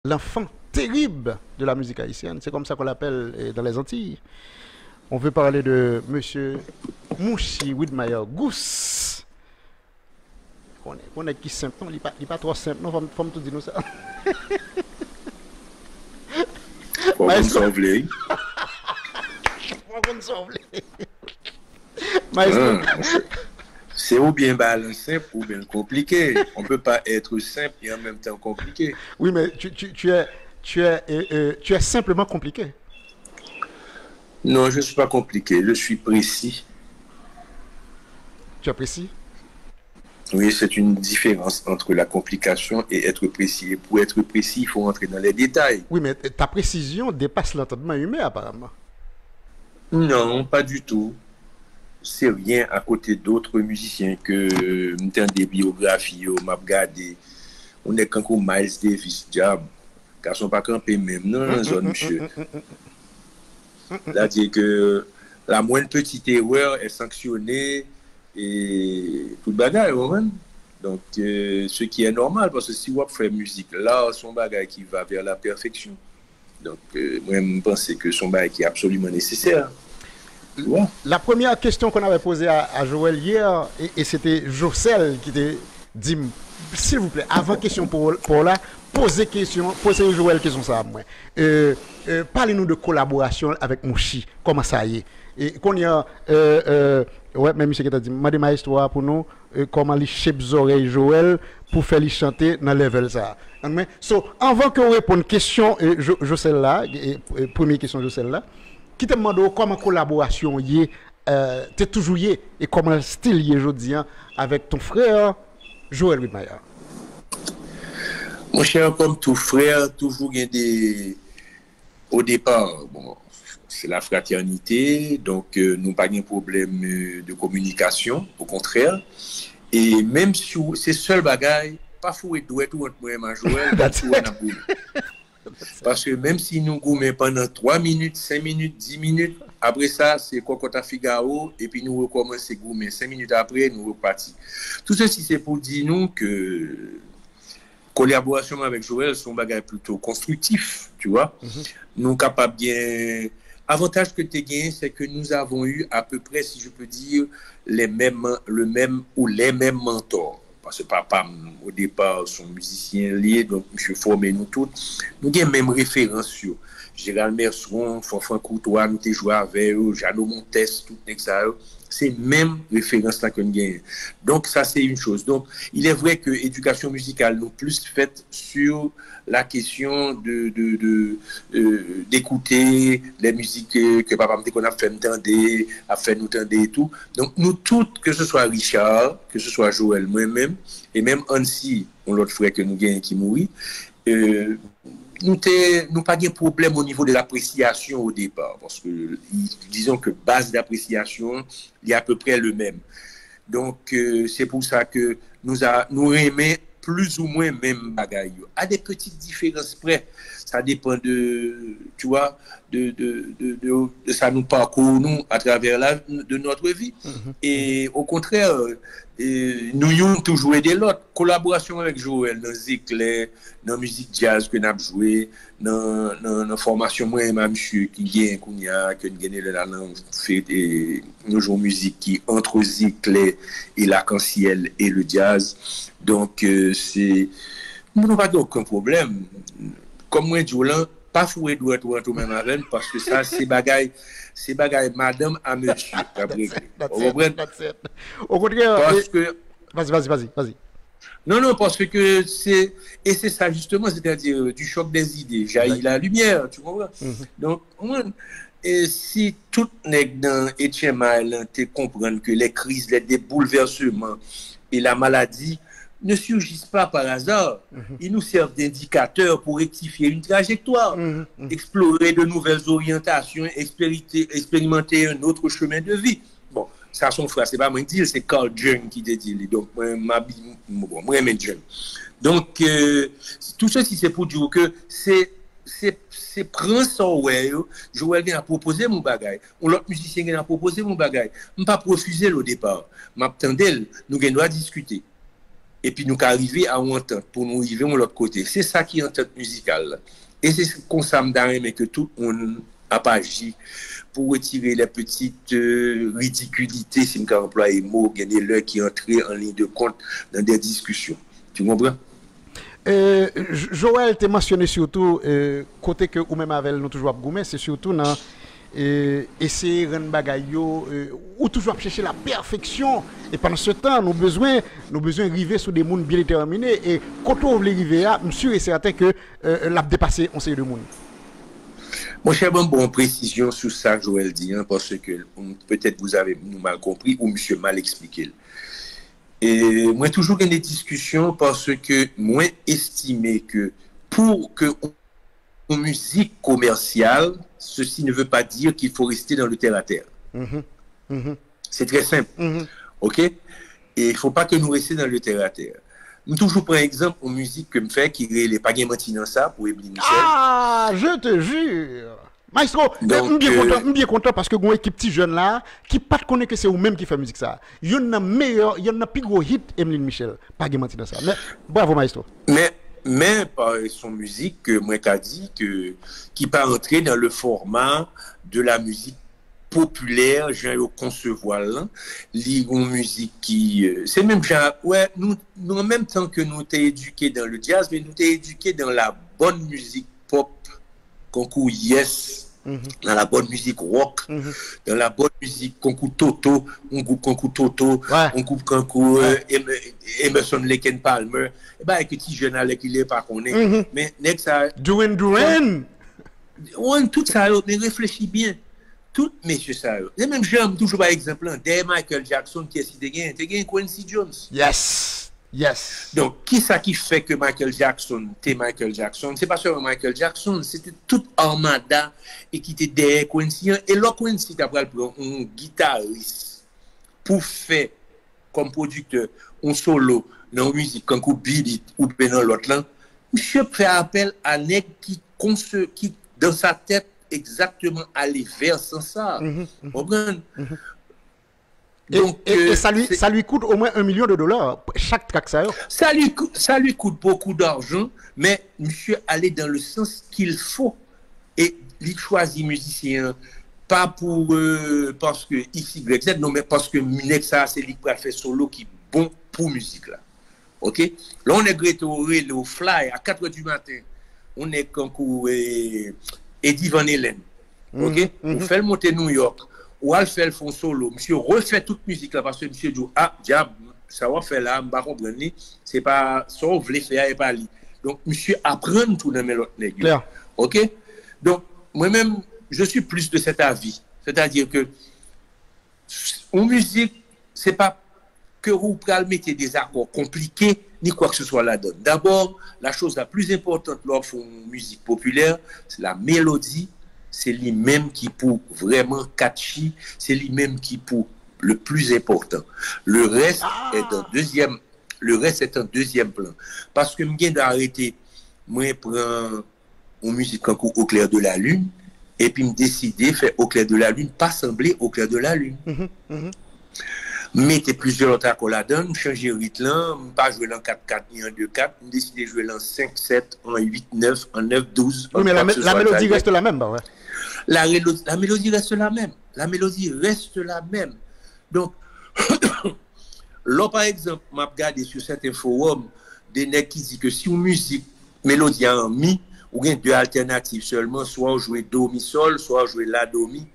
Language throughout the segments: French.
l'enfant terrible de la musique haïtienne. C'est comme ça qu'on l'appelle dans les Antilles. On veut parler de Monsieur Mouchi Widmayer Gous. On est qui simple, non, il n'est pas trop simple, non, faut me tout dire nous ça. Faut qu'on s'envle. Faut qu'on s'envle. Maestro. C'est ou bien simple ou bien compliqué. On ne peut pas être simple et en même temps compliqué. Oui, mais tu es simplement compliqué. Non, je ne suis pas compliqué, je suis précis. Tu es précis? Oui, c'est une différence entre la complication et être précis. Et pour être précis, il faut entrer dans les détails. Oui, mais ta précision dépasse l'entendement humain, apparemment. Non, pas du tout. C'est rien à côté d'autres musiciens que dans des biographies, m'a regardé. On est quand Miles Davis, diable. Car ils ne sont pas campés même, non, zone, monsieur. C'est-à-dire que la moindre petite erreur est sanctionnée et tout le bagage, donc ce qui est normal, parce que si on fait musique, là, son bagage qui va vers la perfection. Donc, moi, je pense que son bagage qui est absolument nécessaire. Ouais. La première question qu'on avait posée à Joël hier, et c'était Jocel qui t'a dit, s'il vous plaît, avant question pour là, posez Joël question ça à moi. Parlez-nous de collaboration avec Mouchi, comment ça y est. Et qu'on y a, ouais, même monsieur qui t'a dit, m'a demandé histoire pour nous, comment les chèpes oreilles Joël pour faire les chanter dans le level ça. So, avant que vous répondiez question, Jocel là, première question Jocel là, qui te demande comment collaboration y est, t'es toujours y est, et comment le style y est aujourd'hui avec ton frère Joël Widmayer. Mon cher, comme tout frère, toujours il y a des... Au départ, bon, c'est la fraternité, donc nous n'avons pas de problème de communication, au contraire. Et même si c'est seul bagaille, pas fou et doué tout entre moi et Joël, parce que même si nous goumons pendant 3 minutes, 5 minutes, 10 minutes, après ça, c'est Kokota Figaro, et puis nous recommençons à goumer. 5 minutes après, nous repartons. Tout ceci, c'est pour dire nous que collaboration avec Joël, son bagage plutôt constructif, tu vois. Nous capables bien. Avantage que tu as gagné, c'est que nous avons eu à peu près, si je peux dire, les mêmes mentors. Parce que papa, au départ, sont musiciens liés, donc je formé nous tous. Nous avons les mêmes références sur Gérald Merceron, Fanfan Courtois, nous avons joué avec eux, Jeannot Montes, tout ça. C'est même référence là qu'on gagne. Donc ça c'est une chose. Donc il est vrai que l'éducation musicale nous plus faite sur la question d'écouter les musiques que papa me dit qu'on a fait entendre, a fait nous entendre et tout. Donc nous toutes, que ce soit Richard, que ce soit Joël, moi-même, et même Ansi, l'autre frère que nous gagnons qui mourit, nous pas de problème au niveau de l'appréciation au départ, parce que disons que base d'appréciation, il y a à peu près le même. Donc c'est pour ça que nous aimons plus ou moins même bagaille. À des petites différences près, ça dépend de, tu vois, de ça nous parcourt nous à travers de notre vie. Et au contraire, nous avons toujours aidé l'autre. Collaboration avec Joël dans Zéclair, dans la musique jazz que nous avons joué, dans la formation, moi et ma monsieur qui vient, que nous gagnons la langue, et nous jouons musique qui entre Zéclair et l'arc-en-ciel et le jazz. Donc, nous n'avons pas aucun problème. Comme moi, Jolan, pas fouet doit tout même avec parce que ça, c'est bagaille madame à monsieur. Au contraire, parce que... Vas-y. Non, parce que c'est ça justement, c'est-à-dire du choc des idées, jaillit la lumière, tu comprends? Donc, et si tout n'est dans Etienne Maël, tu comprends que les crises, les bouleversements et la maladie ne surgissent pas par hasard. Ils nous servent d'indicateurs pour rectifier une trajectoire, explorer de nouvelles orientations, expérimenter un autre chemin de vie. Bon, ça, son frère, c'est pas moi qui dis, c'est Carl Jung qui te dit. Donc, moi, j'aime Jung. Donc, tout ceci, c'est pour dire que c'est prendre ça, ouais, Joël vient à proposer mon bagage, ou l'autre musicien vient à proposer mon bagage. Je ne pas refuser au départ. M'attendais, nous allons discuter. et puis nous arriver à une entente pour nous arriver de l'autre côté. C'est ça qui est entente musicale. Et c'est comme ça mais que tout le monde n'a pas agi pour retirer les petites ridiculités, si je emploie les mots, gagner l'heure qui entrait en ligne de compte dans des discussions. Tu comprends? Joël t'a mentionné surtout côté que ou même avec nous toujours goumé, c'est surtout dans essayer de rendre bagay yo ou toujours chercher la perfection, et pendant ce temps nous besoin arriver sur des mondes bien déterminés, et quand on veut arriver là, monsieur est certain que l'a dépasser on sait de monde. Mon cher, bon précision sur ça, Joël dit, hein, parce que peut-être vous avez nous mal compris ou monsieur mal expliqué. Et moi, toujours dans des discussions parce que moi, estimé que pour que une musique commerciale, ceci ne veut pas dire qu'il faut rester dans le terre-à-terre. C'est très simple. OK? Et il ne faut pas que nous restions dans le terre-à-terre. Nous toujours par exemple une musique que me fait qui est les Paguen Menti dans ça pour Emeline Michel. Ah, je te jure. Maestro, je suis bien content parce que vous avez une équipe petit jeune là qui pas connaît que c'est vous-même qui fait musique ça. Il y en a meilleur, il y en a plus gros hit Emeline Michel. Paguen Menti dans ça. Mais bravo Maestro. Mais par son musique que moi qu'a dit que qui pas entrer dans le format de la musique populaire, j'ai au concevoir là, une musique qui c'est même genre ouais, nous en même temps que nous t'es éduqués dans le jazz, mais nous t'es éduqués dans la bonne musique pop, concours yes, dans la bonne musique rock, dans la bonne musique concours Toto, on coupe concours Toto, on coupe concours Emerson Lake and Palmer, et ben que petit jeune avec il est pas connaît, mais next ça Duran on tout ça mais réfléchis bien. Tout messieurs ça. Et même j'aime toujours par exemple des Michael Jackson qui est si de Quincy Jones. Yes. Donc qui ça qui fait que Michael Jackson, Michael Jackson, c'est pas seulement Michael Jackson, c'était toute armada et qui était derrière Quincy et là Quincy t'a pris un guitariste pour faire comme producteur un solo dans la musique comme Billy ou bien dans l'autre là. Monsieur fait appel à nèg qui dans sa tête exactement aller vers ça. Donc, et ça lui coûte au moins $1 million chaque track ça. Ça lui coûte beaucoup d'argent, mais monsieur allait dans le sens qu'il faut. Et il choisit musicien pas pour parce que X, Y, Z, non, mais parce que ça c'est lui qui a fait solo qui est bon pour musique là. OK? Là on est grétoré le fly à 4h du matin. On est concours Eddie Van Halen. OK? On fait le monter New York. Ou al fait le fond solo. Monsieur refait toute musique là parce que monsieur dit diable, ça va faire là, m'pa comprendre ni, c'est pas ça on voulait faire et pas lui. Donc monsieur apprend tout dans mes autres nègres. OK? Donc moi-même je suis plus de cet avis. C'est-à-dire que en musique, c'est pas que vous pral mettez des accords compliqués ni quoi que ce soit là-dedans. D'abord, la chose la plus importante lorsqu'on fait une musique populaire, c'est la mélodie, c'est lui-même qui pour vraiment catchy, c'est lui-même qui pour le plus important. Le reste est en deuxième plan. Parce que je viens d'arrêter, moi je prends une musique au clair de la lune et puis me décider faire au clair de la lune, pas sembler au clair de la lune. Mettez plusieurs autres accords là-dedans, changer le rythme là, pas jouer en 4-4 ni en 2-4, décider de jouer en 5-7, en 8-9, en 9-12. Oui, mais la mélodie reste la même, bah ouais. La mélodie reste la même. La mélodie reste la même. Donc, là, par exemple, m'a regardé sur certains forums des nègres qui disent que si une musique, mélodie en mi, ou bien deux alternatives seulement, soit jouer do, mi, sol, soit jouer la, do, mi,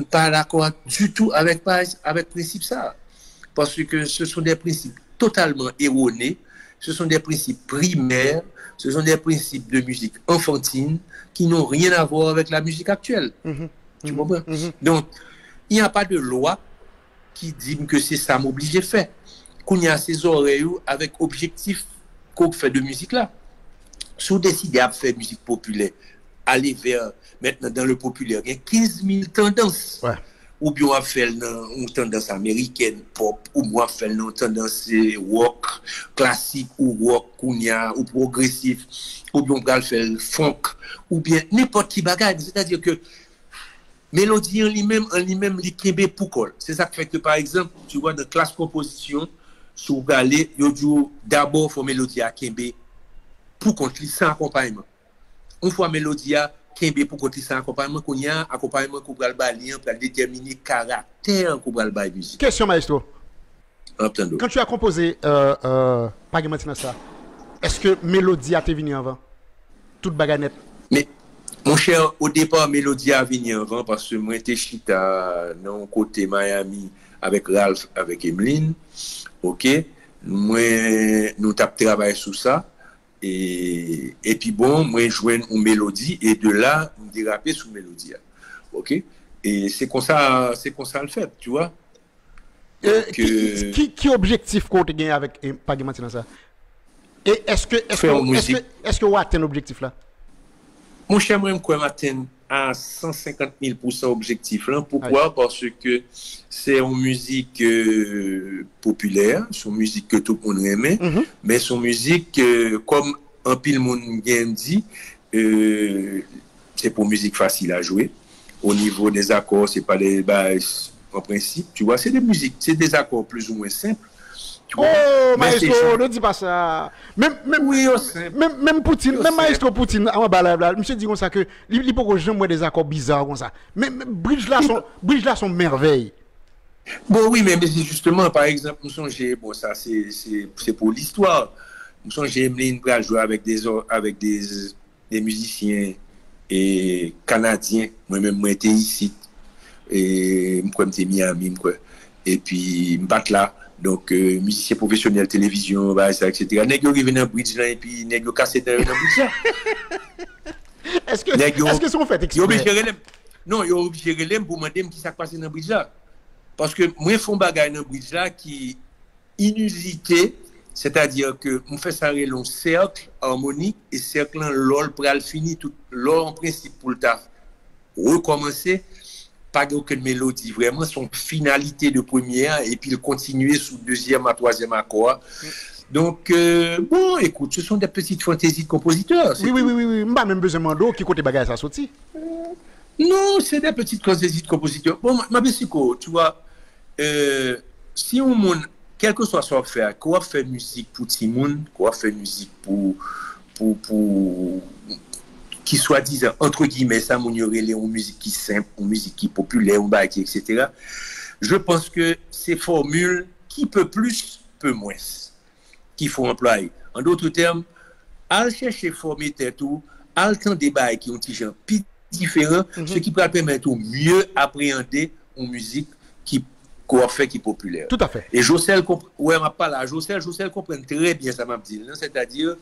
pas d'accord du tout avec le principe ça. Parce que ce sont des principes totalement erronés, ce sont des principes primaires, ce sont des principes de musique enfantine qui n'ont rien à voir avec la musique actuelle. Tu comprends? Donc, il n'y a pas de loi qui dit que c'est ça m'oblige de faire. Qu'on y a ces oreilles avec objectif qu'on fait de musique là. Si vous décidez de faire musique populaire, aller vers maintenant dans le populaire, il y a 15 000 tendances. Ouais. Ou bien on va faire une tendance américaine pop, ou on va faire une tendance rock classique ou rock ou progressif, ou bien on va faire funk, ou bien n'importe qui bagage. C'est-à-dire que mélodie en lui-même, les kébé pour col. C'est ça qui fait que par exemple, tu vois dans classe composition, sous aller, yo dit d'abord faut mélodie à Kembe pour contre sans accompagnement. Une fois mélodie à Kembe pour contre sans accompagnement, qu'on y a accompagnement qu'on va le balien pour déterminer caractère qu'on va le bailler musique. Question maestro. Entendez. Quand tu as composé Pagé Matina ça, est-ce que mélodie a été venue avant? Toute baganette. Mais mon cher, au départ, Mélodie a venu avant parce que moi j'étais chita dans côté Miami avec Ralph, avec Emeline. OK. Moi, nous avons travaillé sur ça. Et puis bon, moi je jouais une mélodie et de là, on dérapait sous mélodie. OK. Et c'est comme ça le fait, tu vois. Qui objectif qu'on a gagné avec Pagé Matina ça? Et est-ce que vous atteint l'objectif là? Mon cher, moi, je m'atteins à 150 000% objectif là. Pourquoi? Parce que c'est une musique populaire, c'est une musique que tout le monde aime, mais c'est une musique, comme un pile monde dit, c'est pour musique facile à jouer. Au niveau des accords, c'est pas les bases en principe, tu vois, c'est des musiques, c'est des accords plus ou moins simples. Oh, maestro, ne dis pas ça. Même Poutine, même maestro Poutine, monsieur dit comme ça que il faut que j'aime des accords bizarres comme ça. Mais bridge là sont merveilles. Bon oui, mais justement, par exemple, nous sommes bon ça c'est pour l'histoire. Nous sommes j'ai Emeline pour jouer avec des musiciens et canadiens. Moi-même moi j'étais ici et moi j'étais Miami quoi. Et puis me battre là. Donc, musicien professionnel, télévision, bah, ça, etc. Nèg yo rive dans bridge là et puis nèg yo cassé dans bridge là. Est-ce que c'est fait exprès? Non, yo obligé relem pour demander qui ça passe dans bridge là. Parce que moi font bagaille dans bridge là qui inusité, c'est-à-dire que on fait ça un cercle harmonique et cercle l'ol pral fini tout l'ol en principe pour le taf. Recommencer pas aucune mélodie, vraiment son finalité de première et puis il continuer sous deuxième à troisième accord. Donc bon, écoute, ce sont des petites fantaisies de compositeurs. Oui, pas même besoin de qui côté bagage ça sorti. Non, c'est des petites fantaisies de compositeurs. Bon, ma bessico, tu vois, si on monde quel que soit son faire, quoi fait musique pour Timoun, quoi fait musique pour qui soit disant entre guillemets ça mon yorele une musique qui simple, une musique qui populaire, un bail etc. Je pense que ces formules qui peut plus peut moins qu'il faut employer. En d'autres termes, à chercher former tout, à le temps des bails qui ont des gens différents, ce qui peut permettre au mieux appréhender une musique qui fait qui est populaire. Tout à fait. Et Josel Josel comprend très bien ça m'a dit, c'est-à-dire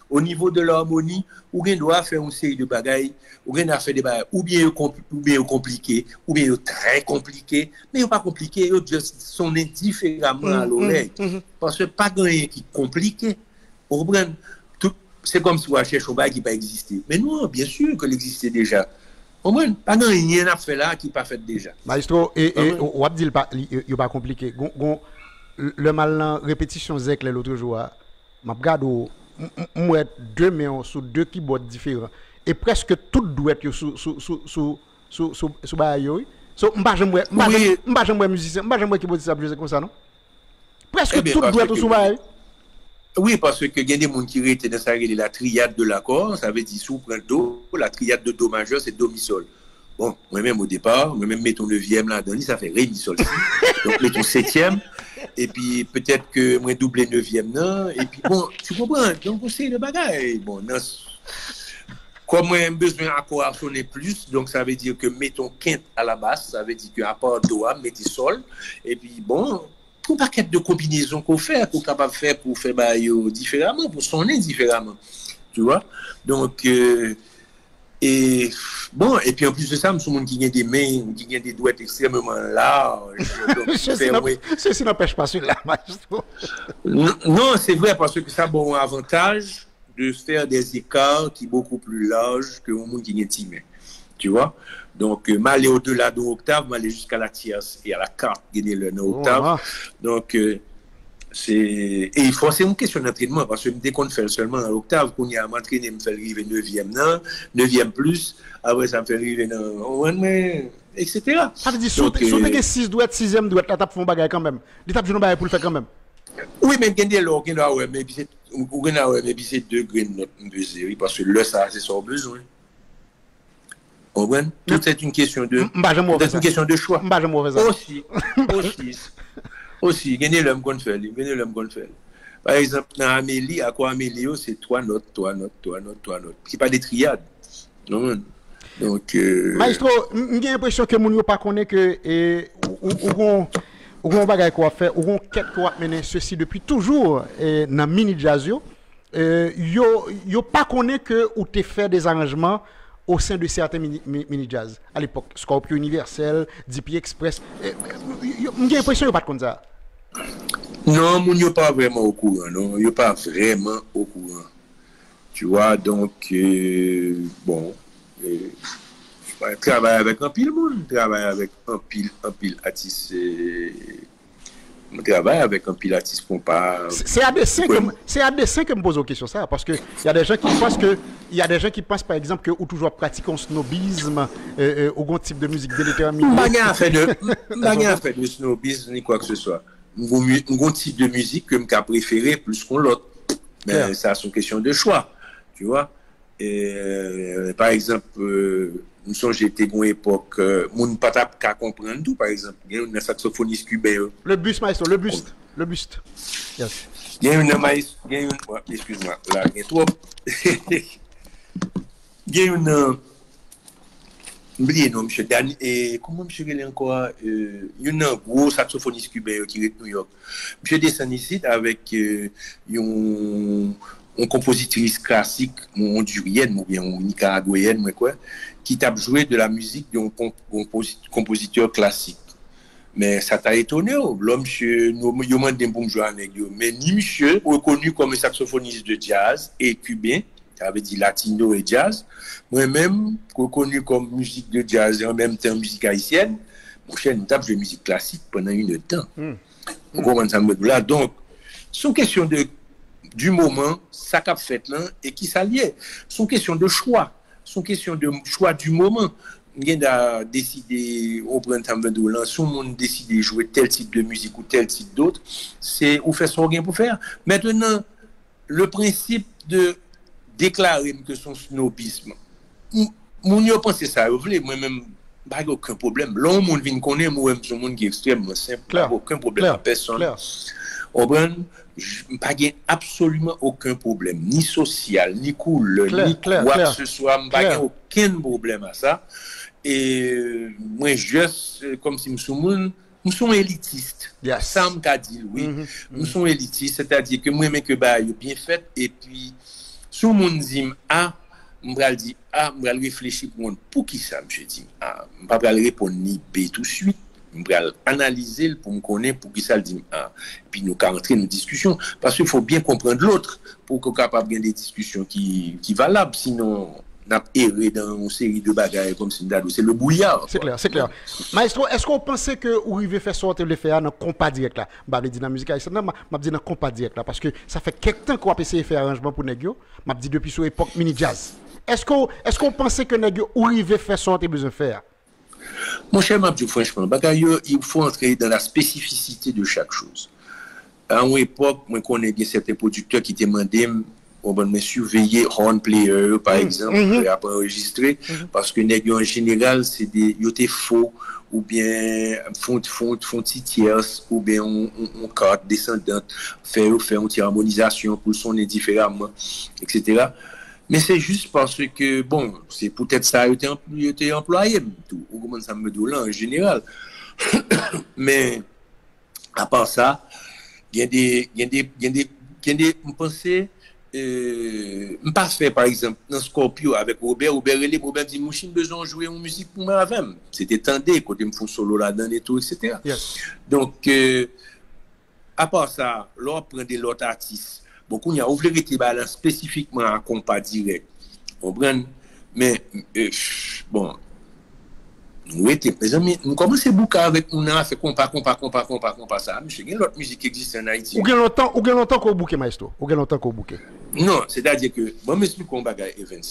au niveau de l'harmonie, ou bien doit faire une série de bagailles, ou bien faire des bagailles ou bien compliqués, ou bien très compliqués, mais pas compliqués, ils juste sont différemment à l'oreille. Parce que pas rien qui est compliqué. C'est comme si on cherche un bagage qui pas existé. Mais non, bien sûr que l'existait déjà. Au moins, pas rien à faire là qui pas fait déjà. Maestro, on dit il pas compliqué. Le mal répétition zèque l'autre jour, m'a regardé moi deux mains sur deux keyboards différents et presque tout doit être sous bail. So m'pas musicien, m'pas j'aime keyboardiste jouer comme ça non? Presque tout doit être sous bail. Oui, parce que il y a des gens qui étaient dans la triade de l'accord, ça veut dire sous prend do, la triade de do majeur c'est do mi sol. Bon, moi-même au départ, moi-même mettons 9e là-dedans, ça fait ré mi sol. Donc mettons 7e et puis peut-être que moi doubler 9e là et puis bon, tu comprends, donc c'est le bagaille. Bon, comme moi j'ai besoin d'accord sonner plus, donc ça veut dire que mettons quinte à la basse, ça veut dire que à part do, mettez sol et puis bon, tout paquet de combinaisons qu'on fait, qu'on est capable de faire pour faire différemment, pour sonner différemment. Tu vois? Donc, et bon, et puis en plus de ça, nous sommes qui ont des mains, qui ont des doigts extrêmement larges. Ceci n'empêche pas celui-là, maestro. Non, c'est vrai, parce que ça a un avantage de faire des écarts qui sont beaucoup plus larges que le monde qui est timé. Tu vois? Donc, m'aller au-delà de l'octave, m'aller jusqu'à la tierce et à la quarte, gagner le octave. Donc, et il faut c'est une question d'entraînement, parce que dès qu'on fait seulement à l'octave, qu'on y a m'entraîné, me fait arriver 9e plus, après ça me fait arriver dans etc. Ça veut dire, si tu as 6 doigts, 6e doigt, la tape font bagaille quand même. Les tapes, je ne vais pas pour le faire quand même. Oui, mais il y a des gens mais c'est 2 graines de note parce que là, ça, c'est son besoin. Tout c'est une question de, c'est une question de choix. Aussi, il y a l'homme qu'on fait. Par exemple, dans Amélie, à quoi Amélie, c'est 3 notes. C'est pas des triades. Non. Donc, Maestro, j'ai l'impression que mon yo pas connaît que ou on bagay quoi faire, ou on quête quoi mener ceci depuis toujours dans mini jazz yo pas connaît que ou te fait des arrangements au sein de certains mini jazz à l'époque Scorpio Universel, DP Express. J'ai l'impression yo pas comme ça. Non, mon yo pas vraiment au courant, non, yo pas vraiment au courant. Tu vois, donc bon, je travaille avec un pile monde, travaille avec un pile artiste. Je travaille avec un pile artiste compas. C'est à dessein que me pose aux questions ça, parce que il y a des gens qui pensent par exemple que ou toujours pratique un snobisme ou un type de musique déterminée. Pas fait de snobisme ni quoi que ce soit. Un type de musique que je préféré plus qu'on l'autre. Mais ça c'est une question de choix, tu vois. Par exemple, nous sommes j'étais à une époque, mon pata qu'à comprendre tout, par exemple, il y a un saxophoniste cubain. Le buste, maestro, le buste. Yes. Il y a une maïs, excuse-moi, là, il y a trop. Il y a une oublié non, monsieur Dan, et comment monsieur Relé encore, il y a un gros saxophoniste cubain qui est de New York. Monsieur descend ici avec une compositrice classique, hondurienne ou bien nicaraguayenne, qui t'a joué de la musique d'un compositeur classique. Mais ça t'a étonné, l'homme, monsieur, nous demandons pour me jouer avec lui. Mais ni monsieur, reconnu comme un saxophoniste de jazz et cubain, ça veut dire latino et jazz, moi-même, reconnu comme musique de jazz et en même temps musique haïtienne, mon cher, nous avons joué musique classique pendant une temps. Vous comprenez ça? Là, donc, c'est une question du moment, ça qu'a fait là, et qui s'alliait. C'est une question de choix. C'est une question de choix du moment. Il a décidé au printemps 22 là, si on décide de jouer tel type de musique ou tel type d'autre, c'est ou faire son rien pour faire. Maintenant, le principe de déclarer que son snobisme, mon yo pense ça, vous voulez moi-même pas aucun problème. L'homme monde vient connaître moi même son monde qui est extrêmement simple, pas aucun problème à personne. Au brun, pas absolument aucun problème, ni social, ni cool, ni quoi que ce soit, pas aucun problème à ça. Et moi, juste comme si nous sommes élitistes. Ça m'a dit, oui. Nous sommes élitistes, c'est-à-dire que moi, que bah, bien fait, et puis, si le monde dit, je vais réfléchir pour qui ça, je dis, je ne vais pas répondre ni B tout de suite. Je vais analyser pour me connaître pour qui ça le dit. Puis nous allons rentrer dans une discussion. Parce qu'il faut bien comprendre l'autre pour qu'on soit capable de des discussions qui valables. Sinon, on a erré dans une série de bagages comme si c'est le bouillard. C'est clair. Maestro, est-ce qu'on pensait que vous arrivez à faire sortir le faire dans le compas direct là? Je dis dans la musique haïtienne, je dis dans le compas direct là. Parce que ça fait quelques temps qu'on a essayé de faire arrangement pour Negio. Je dis depuis sur l'époque mini jazz. Est-ce qu'on pensait que Negio arrivait à faire sortir besoin de faire? Mon cher Mabdou, franchement, il faut entrer dans la spécificité de chaque chose. À une époque, moi, je connais bien certains producteurs qui demandaient me surveiller horn player, par exemple, après enregistrer, parce que en général, c'est des faux, ou bien font tierces, ou bien on carte descendante, faire une harmonisation pour sonner différemment, etc. Mais c'est juste parce que, bon, c'est peut-être ça, il était employé, tout, ou comment ça me dit là, en général. Mais, à part ça, il y a des pensées, je passe faire, par exemple, dans Scorpio avec Robert dit, moi, j'ai besoin de jouer en musique pour moi avec. C'était tendé, quand ils me font solo là-dedans et tout, etc. Yes. Donc, à part ça, l'on prend des autres artistes. Beaucoup n'y a ouvert été balance spécifiquement à compas direct. Comprendre? Mais bon, nous commençons beaucoup avec on a fait compas ça. Monsieur, il y a l'autre musique qui existe en Haïti. Ou bien longtemps qu'on bouquet maestro. Ou bien longtemps qu'on bouquet. Non, c'est-à-dire que bon m'explique qu'on bagaille Evans.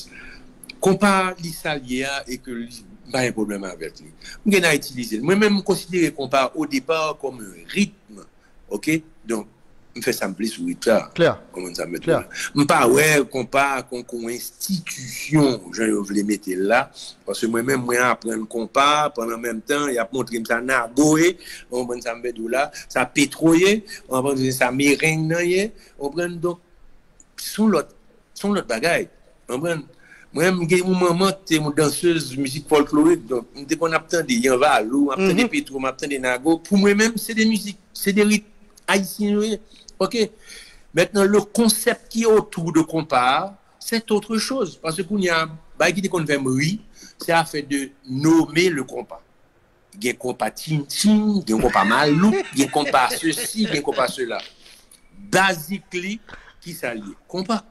Compas l'Isalia et que pas un problème avec lui. On a utilisé. Moi-même considérer compas au départ comme un rythme. OK? Donc me fait ça me plaît sur ça. Clair. Comment ça me Clair. pas ouais qu'on institution, je voulais mettre là parce que moi-même moi apprendre compas pendant même temps, il a montré ça nagoé, on prend ça me là, ça pétroyer, on prend ça meringue, on prend donc son l'autre bagaille. On prend moi-même j'ai mon maman t'es une danseuse musique folklorique donc dès qu'on attend des Yanvalou, attend des pétro, attend des nago, pour moi-même c'est des musiques, c'est des rythmes haïtiens. OK. Maintenant, le concept qui est autour de compas, c'est autre chose. Parce que qu'il y a qui dit qu'on fait oui, c'est à fait de nommer le compas. Il y a un compas tin-tin, il y a un compas malou, il y a un compas ceci, il y a un compas cela. Basically, qui s'allie? Compas.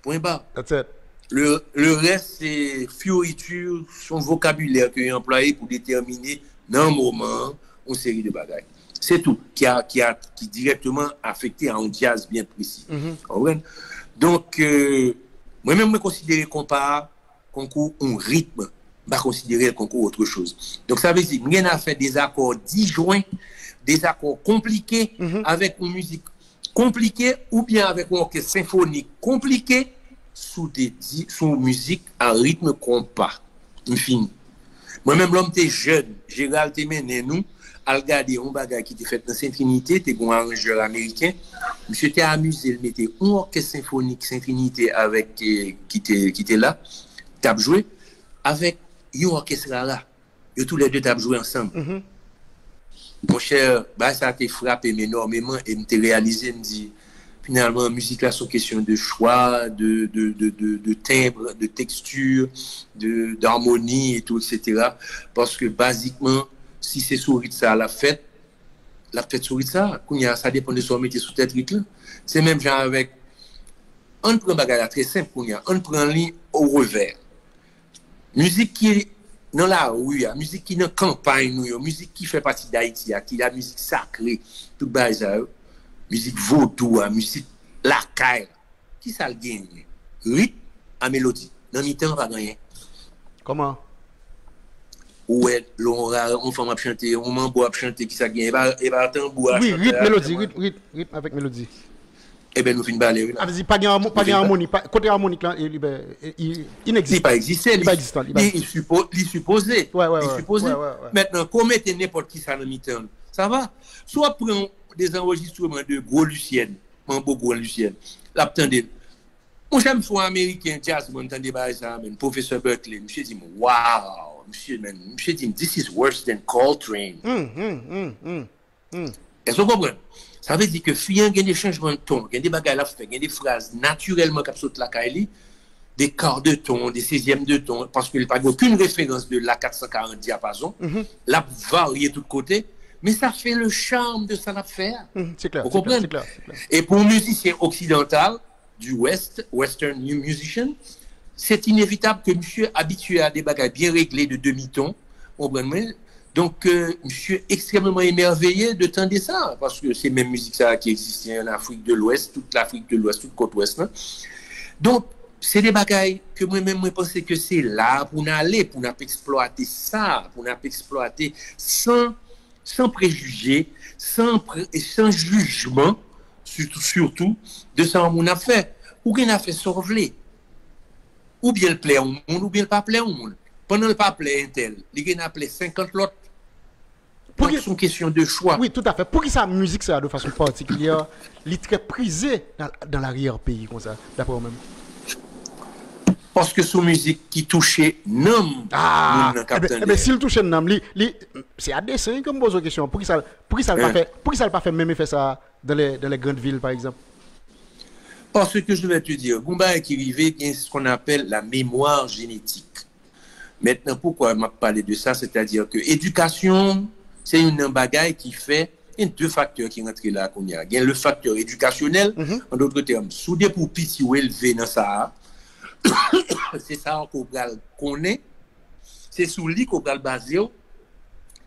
Point barre. That's it. Le reste, c'est fioriture, son vocabulaire qu'il a employé pour déterminer dans un moment une série de bagages. C'est tout, qui directement affecté à un jazz bien précis. Donc, moi-même, je considère le compas, concours, un rythme, je considérer le concours autre chose. Donc, ça veut dire, rien à faire des accords disjoints, des accords compliqués, avec une musique compliquée, ou bien avec un orchestre symphonique compliqué, sous musique à rythme compas. Infini. Moi-même, l'homme était jeune, Gérald t'es mené nous, à regarder un bagage qui était fait dans Sainte-Trinité, t'es un arrangeur américain. Monsieur t'es amusé, il mettait un orchestre symphonique Sainte-Trinité avec qui était là, t'as joué avec un orchestre là. Et tous les deux t'as joué ensemble. Mon cher, ça t'a frappé énormément et m'était réalisé, me dit finalement, la musique là, c'est une question de choix, de timbre, de texture, d'harmonie et tout, etc. Parce que, basiquement, si c'est sur ça, la fête sur ça, ça dépend de ce qu'on met sous tête là. C'est même genre avec, on prend un bagage très simple, on prend une ligne au revers. Musique qui est dans la rue, musique qui est dans la campagne, musique qui fait partie d'Haïti, qui est la musique sacrée, tout bazar. Musique vaudou, musique lacaille. Qui ça le gagne? Rythme à mélodie. Dans le temps, on va gagner. Comment? Ouais, on femme à chanter, on mambo à chanter, qui ça gagne? Et va attendre pour oui, rythme, mélodie, rythme avec mélodie. Eh bien, nous finissons par aller. Ah, vas-y, pas d'harmonie, côté harmonique là, il n'existe pas. Il pas existant. Il supposé. Ouais. Maintenant, qu'on mette n'importe qui ça dans le temps, ça va? Soit prend des enregistrements de Gros Lucienne, Mambo Gros Lucienne. L'attendez. Mon cher monsieur américain, jazz, mon entendez pas ça, professeur Berkeley, monsieur dit, wow, monsieur dit, this is worse than Coltrane. Est-ce que vous comprenez? Ça veut dire que il y a des changements de ton, il y a des bagages à faire, il y a des phrases naturellement qui sautent la caille, des quarts de ton, des 16e de ton, parce qu'il n'y a aucune référence de la 440 diapason, la varier de tous côtés. Mais ça fait le charme de cette affaire. C'est clair. Vous comprenez? C'est clair. Et pour un musicien occidental, du Western musician, c'est inévitable que monsieur habitué à des bagages bien réglés de demi-ton. Donc, monsieur est extrêmement émerveillé de tendre ça, parce que c'est même musique ça qui existait en Afrique de l'Ouest, toute l'Afrique de l'Ouest, toute côte ouest. Hein. Donc, c'est des bagailles que moi-même, je pense que c'est là pour nous aller, pour nous exploiter ça, pour nous exploiter sans préjugés, sans jugement, surtout de ça qu'on a fait. Ou qu'on a fait sauver. Ou bien le plaît au monde, ou bien le pas plaît au monde. Pendant le pas plaît un tel, il a plaît 50 l'autre. C'est une question de choix. Oui, tout à fait. Pour qui sa musique, ça, de façon particulière, il est très prisé dans l'arrière-pays, comme ça, d'après vous-même. Parce que c'est une musique qui touchait nom. Mais s'il touche nom, c'est à dessein comme pose la question. Pour qui ça ne pas fait même effet ça dans les grandes villes, par exemple? Parce que je vais te dire, Goumba qui arrivé, il y a ce qu'on appelle la mémoire génétique. Maintenant, pourquoi je parle de ça? C'est-à-dire que l'éducation, c'est une bagaille qui fait, il y a deux facteurs qui rentrent là. Il y a le facteur éducationnel, en d'autres termes, soudé pour petit ou élevé dans ça. C'est ça qu'on connaît, c'est sous lui qu'on va le baser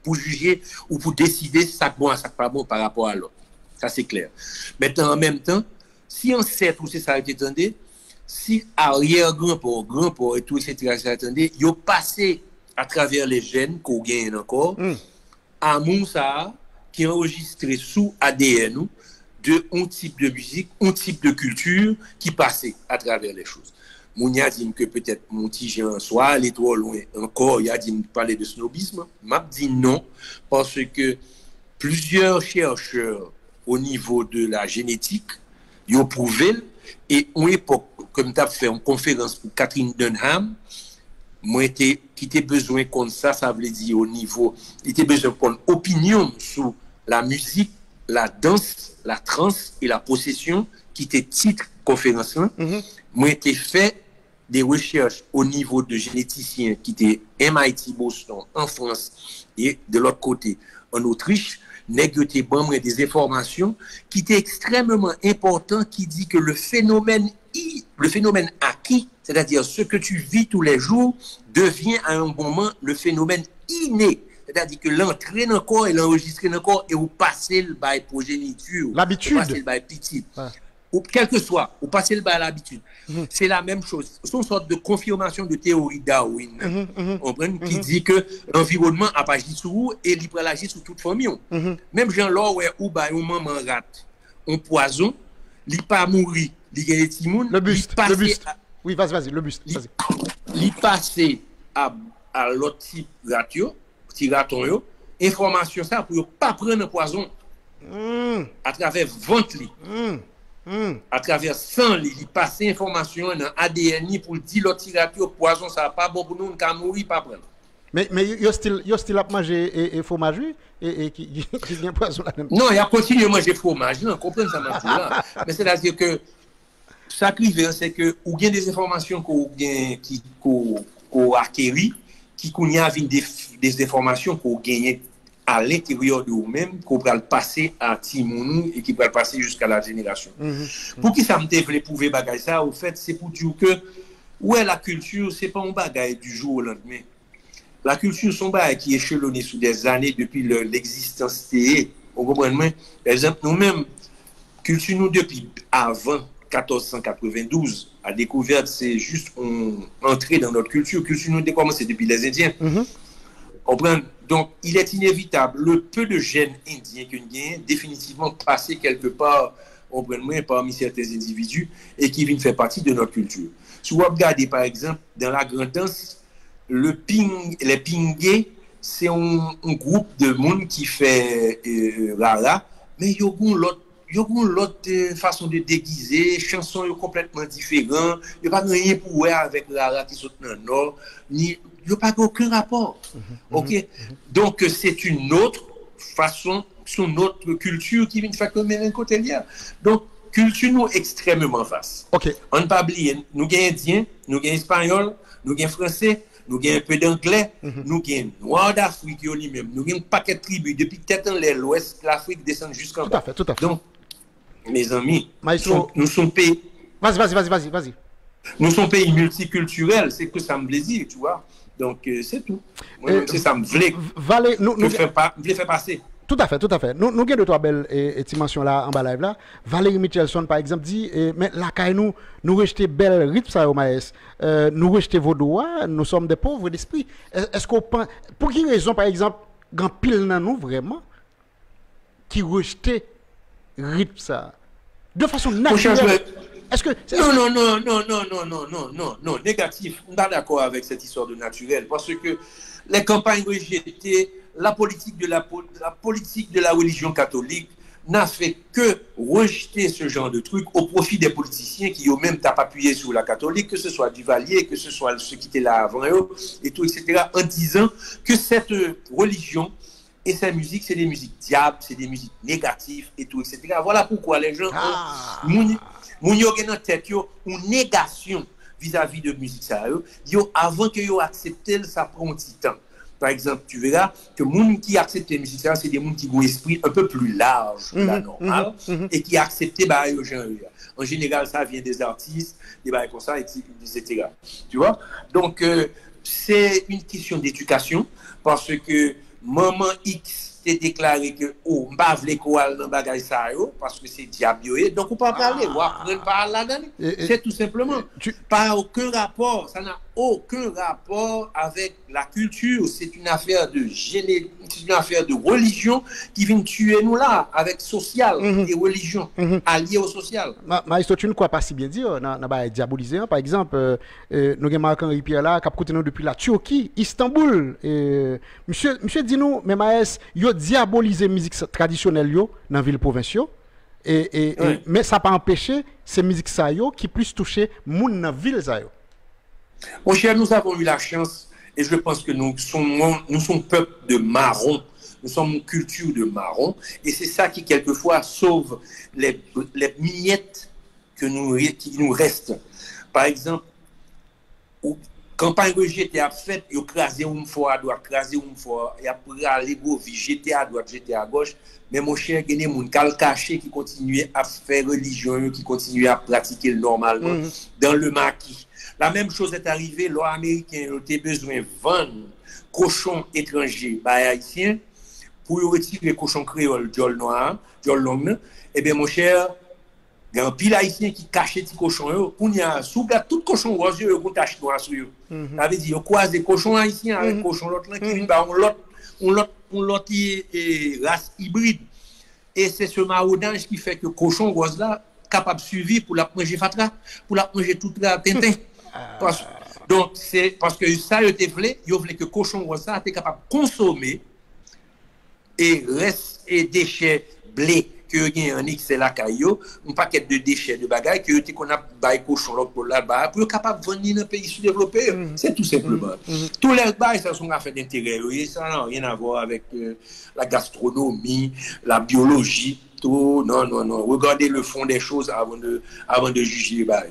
pour juger ou pour décider si ça est bon ou ça n'est pas bon par rapport à l'autre. Ça c'est clair. Maintenant, en même temps, si on sait tout ça, attendez, si arrière-grand-port, grand-port et tout, etc., attendez, ils ont passé à travers les gènes qu'on gagne encore, à Moussa qui est enregistré sous ADN de un type de musique, un type de culture qui passait à travers les choses. Mounia dit que peut-être mon petit Jean soit allé trop loin encore, il a dit parler de snobisme. M'a dit non, parce que plusieurs chercheurs au niveau de la génétique, ils ont prouvé, et une époque, comme tu as fait une conférence pour Catherine Dunham, moi, qui était besoin comme ça veut dire au niveau, il était besoin qu'on opinion sur la musique, la danse, la trance et la possession, qui était titre conférence là. Moi, j'ai fait des recherches au niveau de généticiens qui étaient MIT Boston en France et de l'autre côté en Autriche, négocié des informations qui étaient extrêmement importantes, qui dit que le phénomène acquis, c'est-à-dire ce que tu vis tous les jours, devient à un moment le phénomène inné. C'est-à-dire que l'entrée dans le corps et l'enregistrer dans le corps et vous passez le bail progéniture, l'habitude, vous passez le bail petit. Ou quel que soit, ou passer le bail à l'habitude. C'est la même chose. C'est une sorte de confirmation de théorie Darwin. Qui dit que l'environnement a pas agi sur vous et il peut agir sur toute famille. Même Jean-Laure, où un maman rate, un poison, il pas mourir, il gagne timoun. Le buste. Oui, vas-y, le buste. Il passe à l'autre type ratio, petit raton, information ça pour ne pas prendre un poison à travers ventre. À travers sang, il passe information dans ADN pour dire l'autre ratio poison ça pas bon pour nous, on peut mourir pas prendre. Mais yo still à manger et fromage et qui vient poison là. Non, il a continué à manger fromage, non, comprenez ça maintenant. Mais c'est-à-dire que ça qui vient, c'est que ou bien des informations qu'on acquérit, qui qu'on y a des informations qu'on gagne à l'intérieur de vous-même, qu'on peut le passer à Timounou et qui peut le passer jusqu'à la génération. Pour qui ça me développe prouver bagay ça, au fait, c'est pour dire que ouais, la culture, c'est pas un bagay du jour au lendemain. La culture, son bagay qui est échelonné sous des années depuis l'existence TE. Vous comprenez? Par exemple, nous-mêmes, culture nous depuis avant 1492, la découverte, c'est juste entrer dans notre culture. Culture nous a commencé depuis les Indiens. Comprenez? Donc, il est inévitable, le peu de gènes indiens que nous avons, définitivement passé quelque part, parmi certains individus, et qui viennent faire partie de notre culture. Si vous regardez, par exemple, dans la grande danse, les pingués, c'est un groupe de monde qui fait rara, mais il y a l'autre façon de déguiser, chansons complètement différentes, il n'y a pas rien pour voir avec rara qui saute dans le nord, ni il n'y a pas aucun rapport. Ok? Donc, c'est une autre façon, son autre culture qui vient de faire comme un côté lien. Donc, culture nous extrêmement vaste. Ok. On ne pas oublier, nous avons indien, nous avons espagnol, nous avons français, nous avons un peu d'anglais, nous avons noir d'Afrique lui-même, nous avons un paquet de tribus. Depuis peut-être l'ouest, l'Afrique descend jusqu'en bas. Tout à fait. Donc, mes amis, Maestro, nous sommes pays. Vas-y. Nous sommes pays multiculturels, c'est que ça me plaisir, tu vois. Donc, c'est tout. C'est ça, me voulait faire passer. Tout à fait. Nous avons deux trois belles dimensions là en bas live là. Valérie Michelson par exemple dit mais la caille nous rejeter belle rythme ça au maïs. Nous rejeter vos doigts, nous sommes des pauvres d'esprit. Est-ce qu'on pense pour quelle raison par exemple grand pile dans nous vraiment qui rejeter rythme ça de façon naturelle? Est-ce que non, négatif. On n'est pas d'accord avec cette histoire de naturel parce que les campagnes rejetées, la politique de la religion catholique n'a fait que rejeter ce genre de trucs au profit des politiciens qui ont même appuyé sur la catholique, que ce soit Duvalier, que ce soit ceux qui étaient là avant eux, et tout, etc., en disant que cette religion et sa musique, c'est des musiques diables, c'est des musiques négatives, et tout, etc. Voilà pourquoi les gens ont dans tête une négation vis-à-vis de musique ça avant que yo accepter ça prend un petit temps. Par exemple, tu verras que les gens qui acceptent la musique ça c'est des gens qui ont un esprit un peu plus large que la normale et qui acceptent en général ça vient des artistes des bails comme ça etc. Tu vois? Donc c'est une question d'éducation parce que maman X t'es déclaré que oh m'pa vle ko al dans bagay ça yo parce que c'est diable yo, donc on pas parler, ou apprendre par là-dedans. C'est tout simplement pas aucun rapport, ça n'a aucun rapport avec la culture, c'est une affaire de c'est une affaire de religion qui vient tuer nous là avec social et religion alliés au social. Maestro, tu ne crois pas si bien dire dans ba diaboliser par exemple nous avons Marc-Henri Pierre là qui a coûté nous depuis la Turquie, Istanbul monsieur dit nous mais maestro yo diaboliser musique traditionnelle yo dans ville provinciaux mais ça pas empêché ces musiques ça yo qui plus toucher moun dans ville ça yo. Mon cher, nous avons eu la chance et je pense que nous sommes peuple de marron. Nous sommes une culture de marron et c'est ça qui quelquefois sauve les miettes qui nous restent. Par exemple, campagne que j'étais à fait, il crasé une fois à droite, crasé une fois, et après aller vie, j'étais à droite, j'étais à gauche. Mais mon cher, il y a des gens caché qui continuaient à faire religion, qui continuaient à pratiquer normalement dans le maquis. La même chose est arrivée, les Américains ont besoin de vendre cochons étrangers haïtiens pour retirer cochons créoles, jol noir, jol long. Eh bien, mon cher, il y a un pile haïtien qui cache les cochons. Pour y a sous tout cochon rose, il y a un tache noire sur eux. Ça veut dire, on croise des cochons haïtiens avec cochons l'autre qui viennent l'autre race hybride. Et c'est ce maraudage qui fait que cochon rose là capable de suivre pour la manger fatra, pour la manger toute la tintin. Donc, c'est parce que ça, il voulait que cochon rose ça était capable de consommer et reste et déchets blé que gagne en X c'est la caillou un paquet de déchets de bagages que qu'on a bail cochon pour là-bas pour capable de vendre dans un pays sous-développé. C'est tout simplement. Tous les bails ça sont affaires d'intérêt et ça n'a rien à voir avec la gastronomie, la biologie. Tout, non. Regardez le fond des choses avant de juger les bails.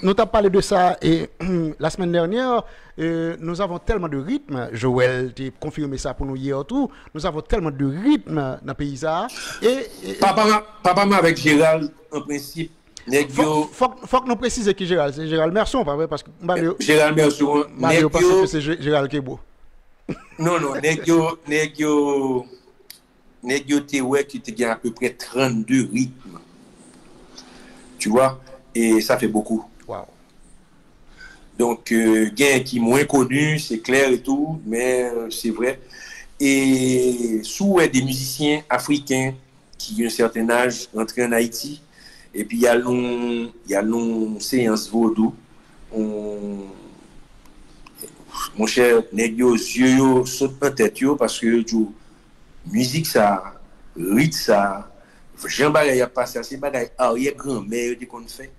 Nous t'avons parlé de ça et la semaine dernière, nous avons tellement de rythme. Joël t'a confirmé ça pour nous hier tout. Nous avons tellement de rythme dans le pays ça. Papa avec Gérald, en principe, faut que nous précisions qui Gérald. C'est Gérald Merson, pas vrai? Parce que Gérald Merson, Mario pense que c'est Gérald Kebo. Non, Négio Téoué qui te gagne à peu près 32 rythmes. Tu vois? Et ça fait beaucoup. Wow. Donc, gain qui est moins connu, c'est clair et tout, mais c'est vrai. Et sous des musiciens africains qui ont un certain âge rentrés en Haïti, et puis il y a une séance vaudou. Mon cher Négio, yeux sautent en tête parce que musique ça, rythme ça, Jean Bagay a passé, c'est bagay arrière-grand-mère te qu'on fait,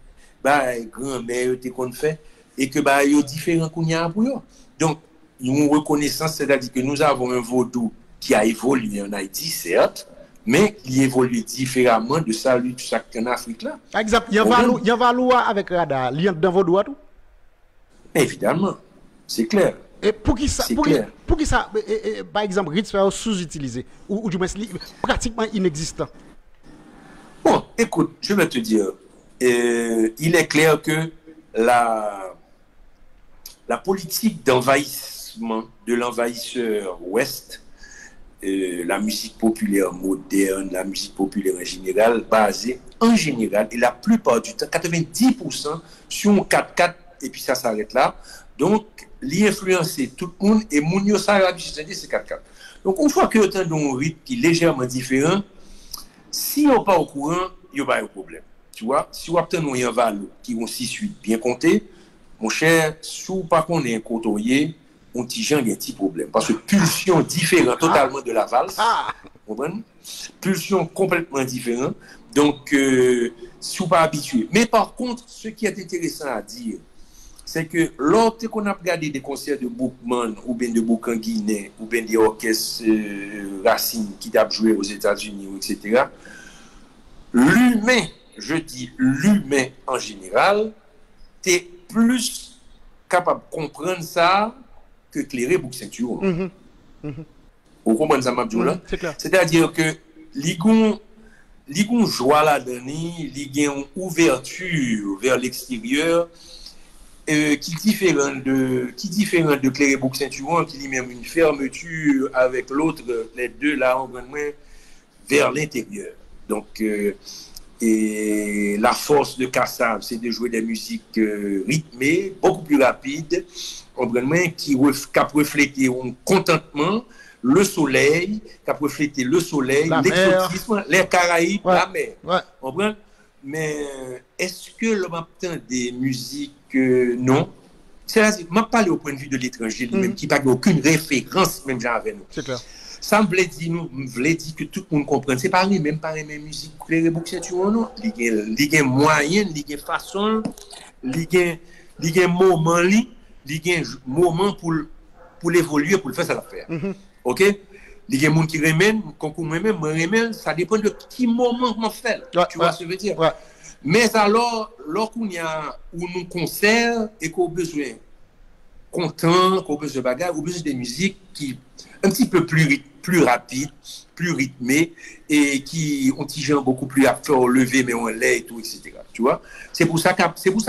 bagay grand-mère te qu'on fait, et que bagay yo différent qu'on y a pour yo. Donc, nous reconnaissance, c'est-à-dire que nous avons un vaudou qui a évolué en Haïti, certes, mais qui évolue différemment de celui de chaque en Afrique là. Exact. Il y a Valoua avec Rada, il y a dans vaudou tout? Évidemment, c'est clair. Et pour qui ça, par exemple, rythme sous-utilisé ou du moins pratiquement inexistant. Bon, écoute, je vais te dire, il est clair que la politique d'envahissement de l'envahisseur ouest, la musique populaire moderne, la musique populaire en général, basée en général, et la plupart du temps, 90% sur un 4-4, et puis ça s'arrête là. Donc, l'influencer tout le monde et moun yo sa c'est 4-4. Donc, une fois que autant d'un rythme qui est légèrement différent, si on pas au courant, il y a un problème. Tu vois, si on obtient un val qui ont 6-8 bien compté, mon cher, si on pas qu'on est un côtoyer, on t'y a un petit problème. Parce que pulsion différente totalement de la valse, vous comprenez? Pulsion complètement différente. Donc, si on pas habitué. Mais par contre, ce qui est intéressant à dire, c'est que lorsque qu'on a regardé des concerts de Boukman ou bien de Bouk en Guinée ou bien des orchestres Racine qui t'a joué aux États-Unis, etc., l'humain, je dis l'humain en général, t'es plus capable de comprendre ça que clairer Bouk Ceinture. Vous comprenez ça, Mabdjoula? C'est-à-dire que l'igon joie là-dedans, l'igon ouverture vers l'extérieur, qui différent de Clérébouc Saint-Turon, qui dit même une fermeture avec l'autre, les deux là, on vers l'intérieur. Donc, et la force de Kassav, c'est de jouer des musiques rythmées, beaucoup plus rapides, qui a reflété un contentement, le soleil, qui a reflété le soleil, l'exotisme, les Caraïbes, la mer. Ouais. Mais est-ce que l'on obtient des musiques non? C'est-à-dire, je parle au point de vue de l'étranger, lui-même, qui n'a aucune référence, même genre avec nous. C'est clair. Ça me voulait dire que tout le monde comprenne. C'est pas lui, même pas les mêmes musiques. Les Bouxetouron, non. Il y a moyen, il y a façon, il y a moment, il y a moment pour l'évoluer, pour le faire, ça va faire. OK? Il y a des gens qui remènent, concours moi-même, ça dépend de qui moment on fait. Tu vois ce que je veux dire? Ouais. Mais alors, lorsqu'on y a un concert et qu'on a besoin content, qu'on a besoin de bagarre, qu'on a besoin de musique qui un petit peu plus rapide, plus rythmé et qui ont des gens beaucoup plus à faire lever mais on lait et tout, etc. Tu vois? C'est pour ça que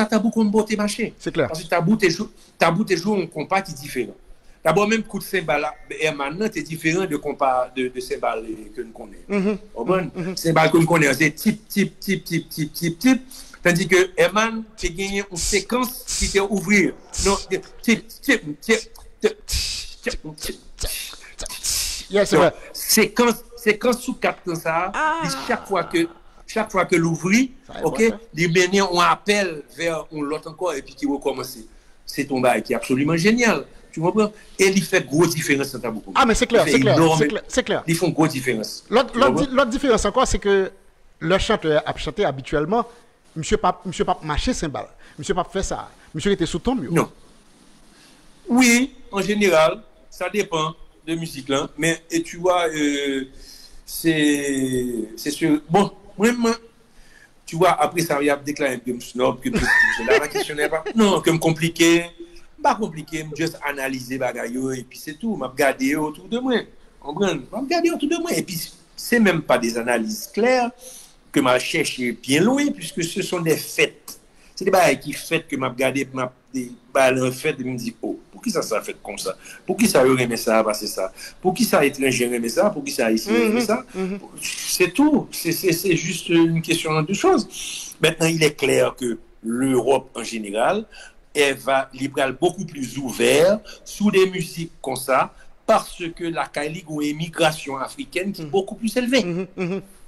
t'as beaucoup de beauté marché. C'est clair. Parce que t'as beau tes jours un compas qui est différent. D'abord, même coup de cymbale, maintenant, c'est différent de compas de cymbale que nous connaissons. Cymbale que nous connaissons, c'est type. Tandis que Herman, tu gagné une séquence qui te ouvrir. Non, c'est vrai. Séquence sous 4 temps ça, chaque fois que l'ouvrir, OK, les bénis on appelle vers l'autre encore et puis qui recommence. C'est ton bail qui est absolument génial. Tu comprends? Et il fait grosse différence dans ta boucle. Ah mais c'est clair. Ils font grosse différence. L'autre différence encore c'est que le chanteur a chanté habituellement monsieur pas marcher cymbale. Monsieur pas fait ça. Monsieur était sous tombe. Non. Oui, en général, ça dépend de musique là, mais et tu vois c'est sûr. Bon, moi tu vois après ça il y a déclaré que me snob que la question n'est pas non, que me compliqué. Pas compliqué, juste analyser bagaille et puis c'est tout, m'a regarder autour de moi. Comprendre? M'a regarder autour de moi et puis c'est même pas des analyses claires que m'a cherché bien loin puisque ce sont des faits. C'est des bagailles qui fait que m'a regardé m'a des balles fait et me dit oh, pour qui ça fait comme ça? Pour qui ça aurait aimé ça passer ça? Pour qui ça étranger aimé ça? Pour qui ça ici aimé ça? C'est tout, c'est juste une question de choses. Maintenant, il est clair que l'Europe en général elle va libéral beaucoup plus ouvert sous des musiques comme ça parce que la Kaili a une immigration africaine qui est beaucoup plus élevée.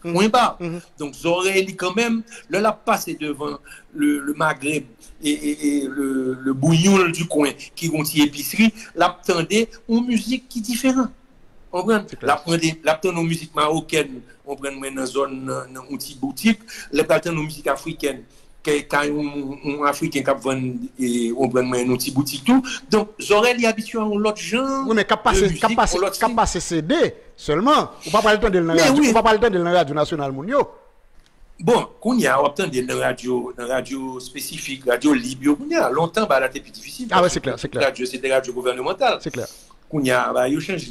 Moins bas. Donc Zorelli quand même, là la passé devant le Maghreb et le bouillon du coin qui ont une épicerie, l'attendait une musique qui est différente. On prend l'attendait une musique marocaine, on prend dans une zone dans une petite boutique, l'attendait une musique africaine. Quand un Africain qui vend et on prend un petit boutique tout donc j'aurais l'habitude à l'autre genre oui mais cap passer CD seulement ou pas le temps de la radio nationale mondial bon qu'on y a obtenu de la radio spécifique radio libre qu'on y a longtemps bah là c'était plus difficile ah ouais c'est clair radio c'est des radios gouvernementales c'est clair qu'on y a bah il change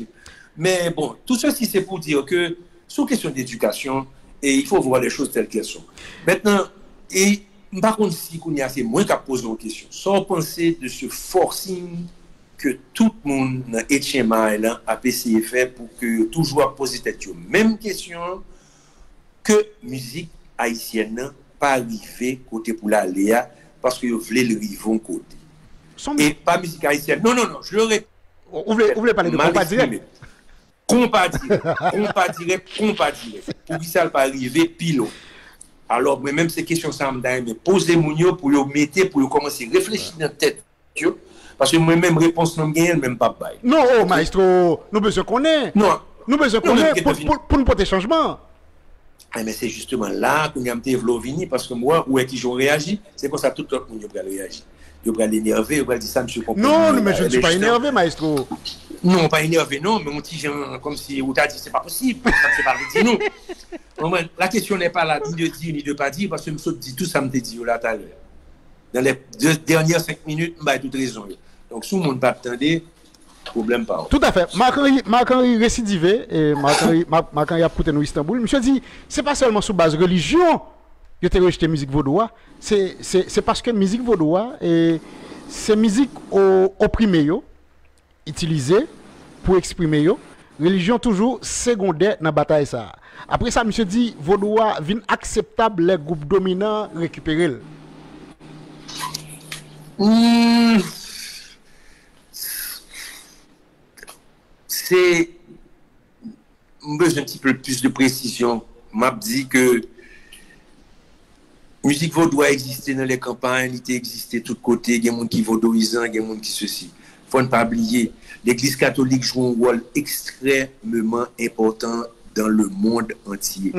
mais bon tout ceci c'est pour dire que sur question d'éducation et il faut voir les choses telles qu'elles sont maintenant et par contre, si c'est moins qu'à poser une question. Sans penser de ce forcing que tout le monde est chez moi à PCFR pour que toujours poser cette même question que musique haïtienne pas arriver côté pour la Léa parce que vous voulez le vivre côté. Et pas musique haïtienne. Non, je le répète. Vous voulez parler de compas direct? Compas direct. Pour que ça ne pas arriver pile. Alors, même ces questions, ça me poser mon pour le mettre, pour commencer à réfléchir dans la tête. Parce que moi-même, réponse non gagne, même pas bail. Non, oh, maestro, nous besoin qu'on ait. Non. Nous besoin qu'on ait pour nous porter changement. Ah, mais c'est justement là qu'on a développé, parce que moi, où est-ce qu'ils ont réagi, c'est comme ça tout le monde a réagi. Ils ont l'énervé, ils ont dit ça, monsieur comprend. Non, mais je ne suis pas énervé, maestro. Non, pas énervé, non, mais mon petit Jean, comme si on t'a dit, c'est pas possible, ça ne fait pas dire non. La question n'est pas là, ni de dire, ni de pas dire, parce que je me dit tout ça, me dit là tout à l'heure. Dans les dernières 5 minutes, je toute raison. Donc, si le monde pas attendait, problème pas. Tout à fait. Marc-Henri récidivé, et Marc-Henri a pouté nous Istanbul. Monsieur dit, c'est pas seulement sous base religion que tu as rejeté musique vaudois, c'est parce que musique vaudois, et c'est musique opprimée yo, utilisée pour exprimer yo, religion toujours secondaire dans bataille ça. Après ça monsieur dit vaudois vin acceptable les groupes dominants récupérer. C'est besoin un petit peu plus de précision. M'a dit que musique vaudois existait dans les campagnes, il existait de tous côtés, il y a des gens qui vaudoisant, il y a des gens qui ceci. Faut ne pas oublier, l'Église catholique joue un rôle extrêmement important dans le monde entier.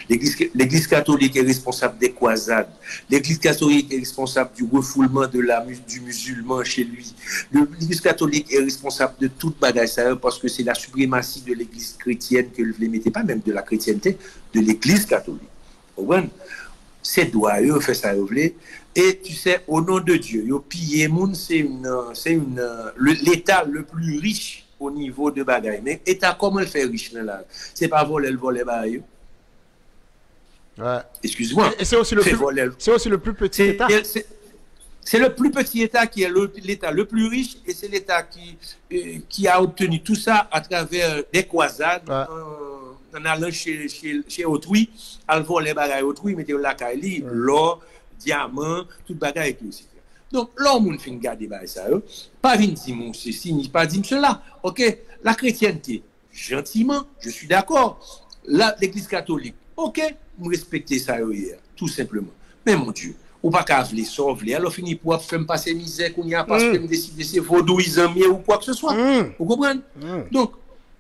L'Église catholique est responsable des croisades. L'Église catholique est responsable du refoulement du musulman chez lui. L'Église catholique est responsable de toute bagaille ça parce que c'est la suprématie de l'Église chrétienne que ne mettez pas même de la chrétienté, de l'Église catholique. C'est droit, ils fait ça, et tu sais, au nom de Dieu, yo piller moun, c'est l'État le plus riche au niveau de bagaille. Mais l'État, comment il fait riche là? C'est pas voler bagaille. Ouais. Excuse-moi. Et c'est aussi le plus petit État. C'est le plus petit État qui est l'État le plus riche et c'est l'État qui a obtenu tout ça à travers des croisades. Ouais. En allant chez autrui, à voler les bagages autrui, mettez la caille, l'or, diamant, tout bagaille et tout aussi. Donc, l'homme fin garder ça, pas vinn dire mon ceci, ni pas dire cela. OK, la chrétienté, gentiment, je suis d'accord. L'église catholique, OK, vous respectez ça hier, tout simplement. Mais mon Dieu, ou pas qu'à vle sauver, alors fini pour faire passer misère qu'on y a parce que me décider c'est vaudouisant ou quoi que ce soit. Vous comprenez? Donc,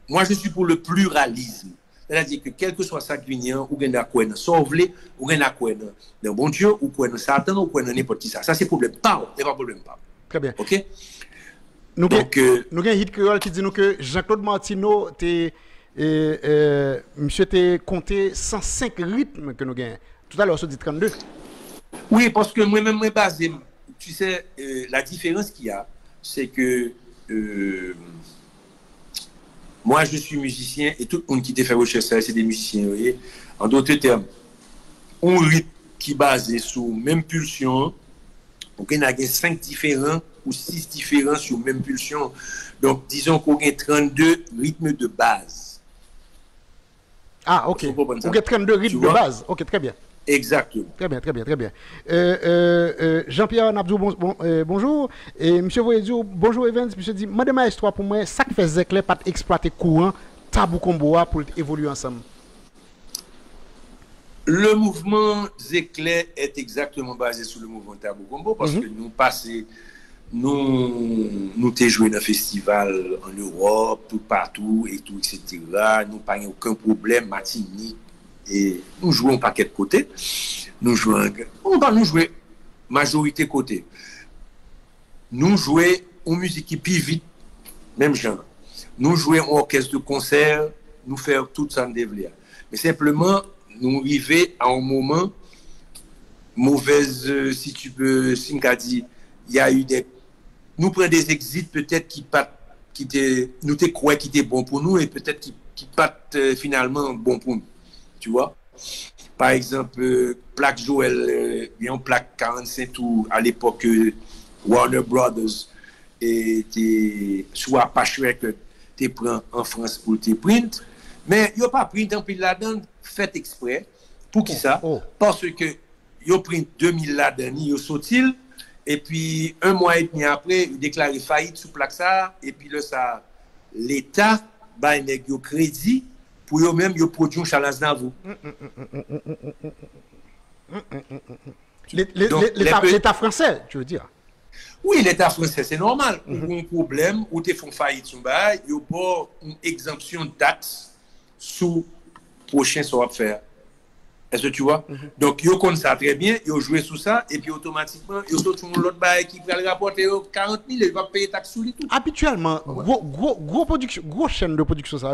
moi je suis pour le pluralisme. C'est-à-dire que quel que soit ça qui vient, ou bien quoi dans sauver, ou bien quoi dans bon Dieu, ou quoi dans Satan, ou quoi dans n'importe qui ça. Ça c'est problème pas, c'est pas problème pas. Très bien. OK? Nous avons un hit créole qui dit nous que Jean-Claude Martino monsieur t'es compté 105 rythmes que nous gagnons. Tout à l'heure, on dit 32. Oui, parce que moi-même, basé, tu sais, la différence qu'il y a, c'est que moi, je suis musicien et tout le monde qui te fait recherche, c'est des musiciens. Vous voyez? En d'autres termes, un rythme qui est basé sur même pulsion, donc il y a 5 différents ou 6 différents sur même pulsion. Donc, disons qu'on a 32 rythmes de base. Ah, ok. On a 32 rythmes de base. Ok, très bien. Exactement. Très bien, très bien, très bien. Jean-Pierre Nabdou, bonjour. Et M. Voyedio, bonjour Evans. M. dit, madame Maestro, pour moi, ça qui fait Zecler pas exploiter courant, Tabou Comboa pour évoluer ensemble. Le mouvement Zecler est exactement basé sur le mouvement Tabou Combo parce que nous passons, nous t'ai joué dans le festival en Europe, tout partout et tout, etc. Nous n'avons aucun problème, Martinique. Et nous jouons un paquet de côté. Nous jouons majorité côté. Nous jouons une musique qui plus vite, même genre. Nous jouons en orchestre de concert, nous faisons tout ça en développement. Mais simplement, nous arrivons à un moment mauvaise, si tu peux, si on dit, il y a eu des. Nous prenons des exits peut-être nous te croyons qui étaient bons pour nous et peut-être qui partent finalement bon pour nous. Tu vois, par exemple, plaque Joël, il y a une plaque 45 tours à l'époque Warner Brothers et soit Apache Records, tu prends en France pour tes print, mais il n'y a pas print en pile là-dedans, fait exprès. Pour qui ça? Parce que il a print 2000 là-dedans, il a sauté, et puis un mois et demi après, il a déclaré faillite sous plaque ça, et puis là, ça, l'État, bah, il a crédit. Pour eux-mêmes, ils produisent un challenge dans vous. L'État français, tu veux dire? Oui, l'État français, c'est normal. Un problème, où ils font faillite, ils ont une exemption de taxe sous le prochain soit à faire. Est-ce que tu vois? Donc, ils connaissent ça très bien, ils ont joué sous ça, et puis automatiquement, ils ont sur l'autre bail qui va le rapporter 40 000, ils vont payer taxe sur les tout. Habituellement, gros chaîne de production, ça,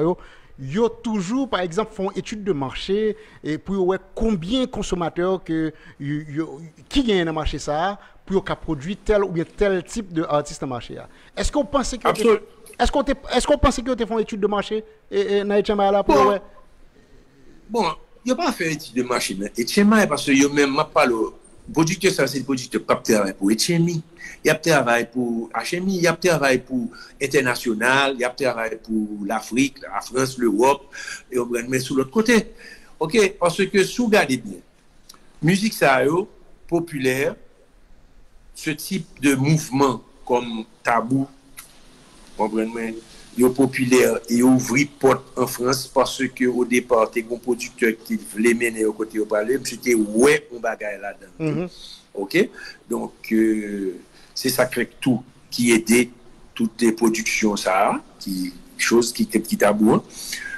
ils ont toujours, par exemple, font études de marché et pour voir combien de consommateurs qui gagnent dans le marché ça pour qu'ils produisent tel ou bien tel type d'artiste dans le marché. Est-ce qu'on pense que est-ce qu'on pense que font études de marché et Naïtchema là pour bon, il n'y a pas fait études de marché et Tchema parce que yo même pas producteur, ça, c'est le producteur qui travaille pour HMI, il a travaillé pour HMI, il a travaillé pour International, il a travaillé pour l'Afrique, la France, l'Europe, et on met sur l'autre côté. OK, parce que si vous regardez bien, musique ça populaire, ce type de mouvement comme tabou, comprenez, yo populaire et ouvri porte en France parce que au départ t'es un producteur qui voulait mener au côté au parler, c'était ouais on bagaille là-dedans. OK, donc c'est ça que tout qui aidait toutes les productions ça qui chose qui tabou.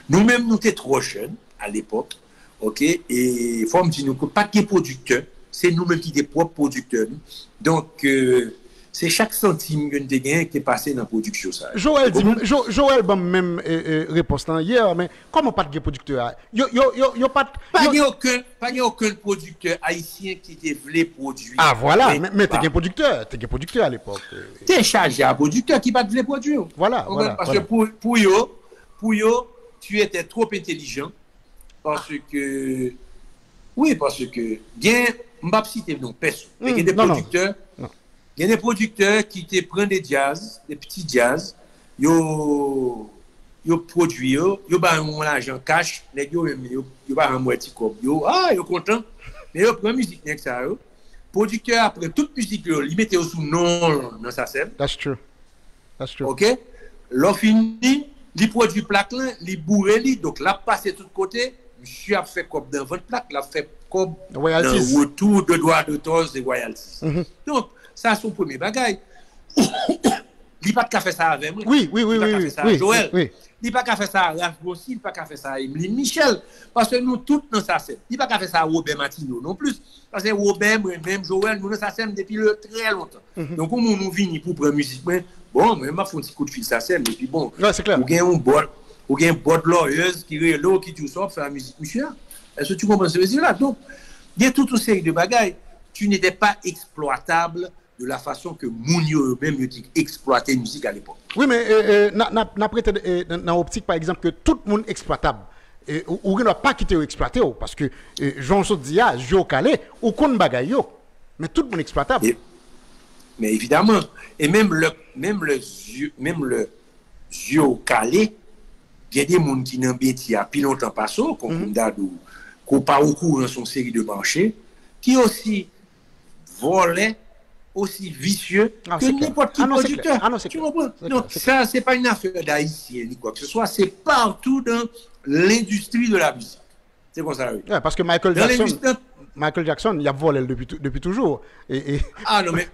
Nous-mêmes nous étions trop jeunes à l'époque. OK, et faut me dire nous que pas que producteur, c'est nous-mêmes qui des propres producteurs. Donc c'est chaque centime que nous avons qui est passé dans la production. Ça. Joël bon même réponse hier, mais comment pas de producteur? Pas aucun producteur haïtien qui te voulait produire. Ah voilà, mais t'es un producteur à l'époque. T'es chargé à producteur qui pas voulait produire. Voilà. Parce que pour yo, tu étais trop intelligent parce que bien m'pas citer non personne. Il y a des producteurs. Il y a des producteurs qui te prennent des jazz, des petits jazz, yo produit yo ba l'argent cash, nèg yo ba un moitié comme yo content. Mais yo prend musique nèg ça yo. Producteur après toute musique yo, il mettait sous nom dans sa scène. That's true. OK? L'on fini, il produit plaque là, il bourré li, donc là passer tout côté, monsieur a fait comme dans votre plaque, l'a fait comme dans retour de droit d'auteur et royalties. Donc ça, c'est son premier bagage. Il n'a pas qu'à faire ça avec moi. Oui. Joël. Il n'a pas qu'à faire ça avec Raph Grossi, il n'a pas qu'à faire ça avec Emeline Michel. Parce que nous, tous dans sa scène. Il n'a pas qu'à faire ça avec Robert Martineau non plus. Parce que Robert, même Joël, nous dans sa scène depuis très longtemps. Donc, comme nous venons pour prendre musique, bon, mais je fais un petit coup de fil sa scène. Et puis bon, c'est clair. Ou bien une boîte lawyers qui est là, qui tout sort, faire la musique, monsieur. Est-ce que tu comprends ce que je veux dire là? Donc, il y a toute une série de bagailles. Tu n'étais pas exploitable de la façon que Mounio eux-mêmes exploitaient la musique à l'époque. Oui, mais n'a prêté dans l'optique, par exemple, que tout le monde est exploitable. Ou ne doit pas quitter exploiter, parce que Jean-Saud Dia, Jo Calais, ou qu'on bagaille, mais tout le monde est exploitable. Mais évidemment, et même le Jo Calais, il y a des gens qui n'ont pas depuis longtemps passé, qu'on pas au cours dans son série de marchés, qui aussi volaient aussi vicieux que n'importe qui producteur. Tu comprends? Donc ça, c'est pas une affaire d'haïtien ni quoi que ce soit, c'est partout dans l'industrie de la musique. C'est comme ça. Oui. Ouais, parce que Michael Jackson, il a volé depuis toujours. Ah non, mais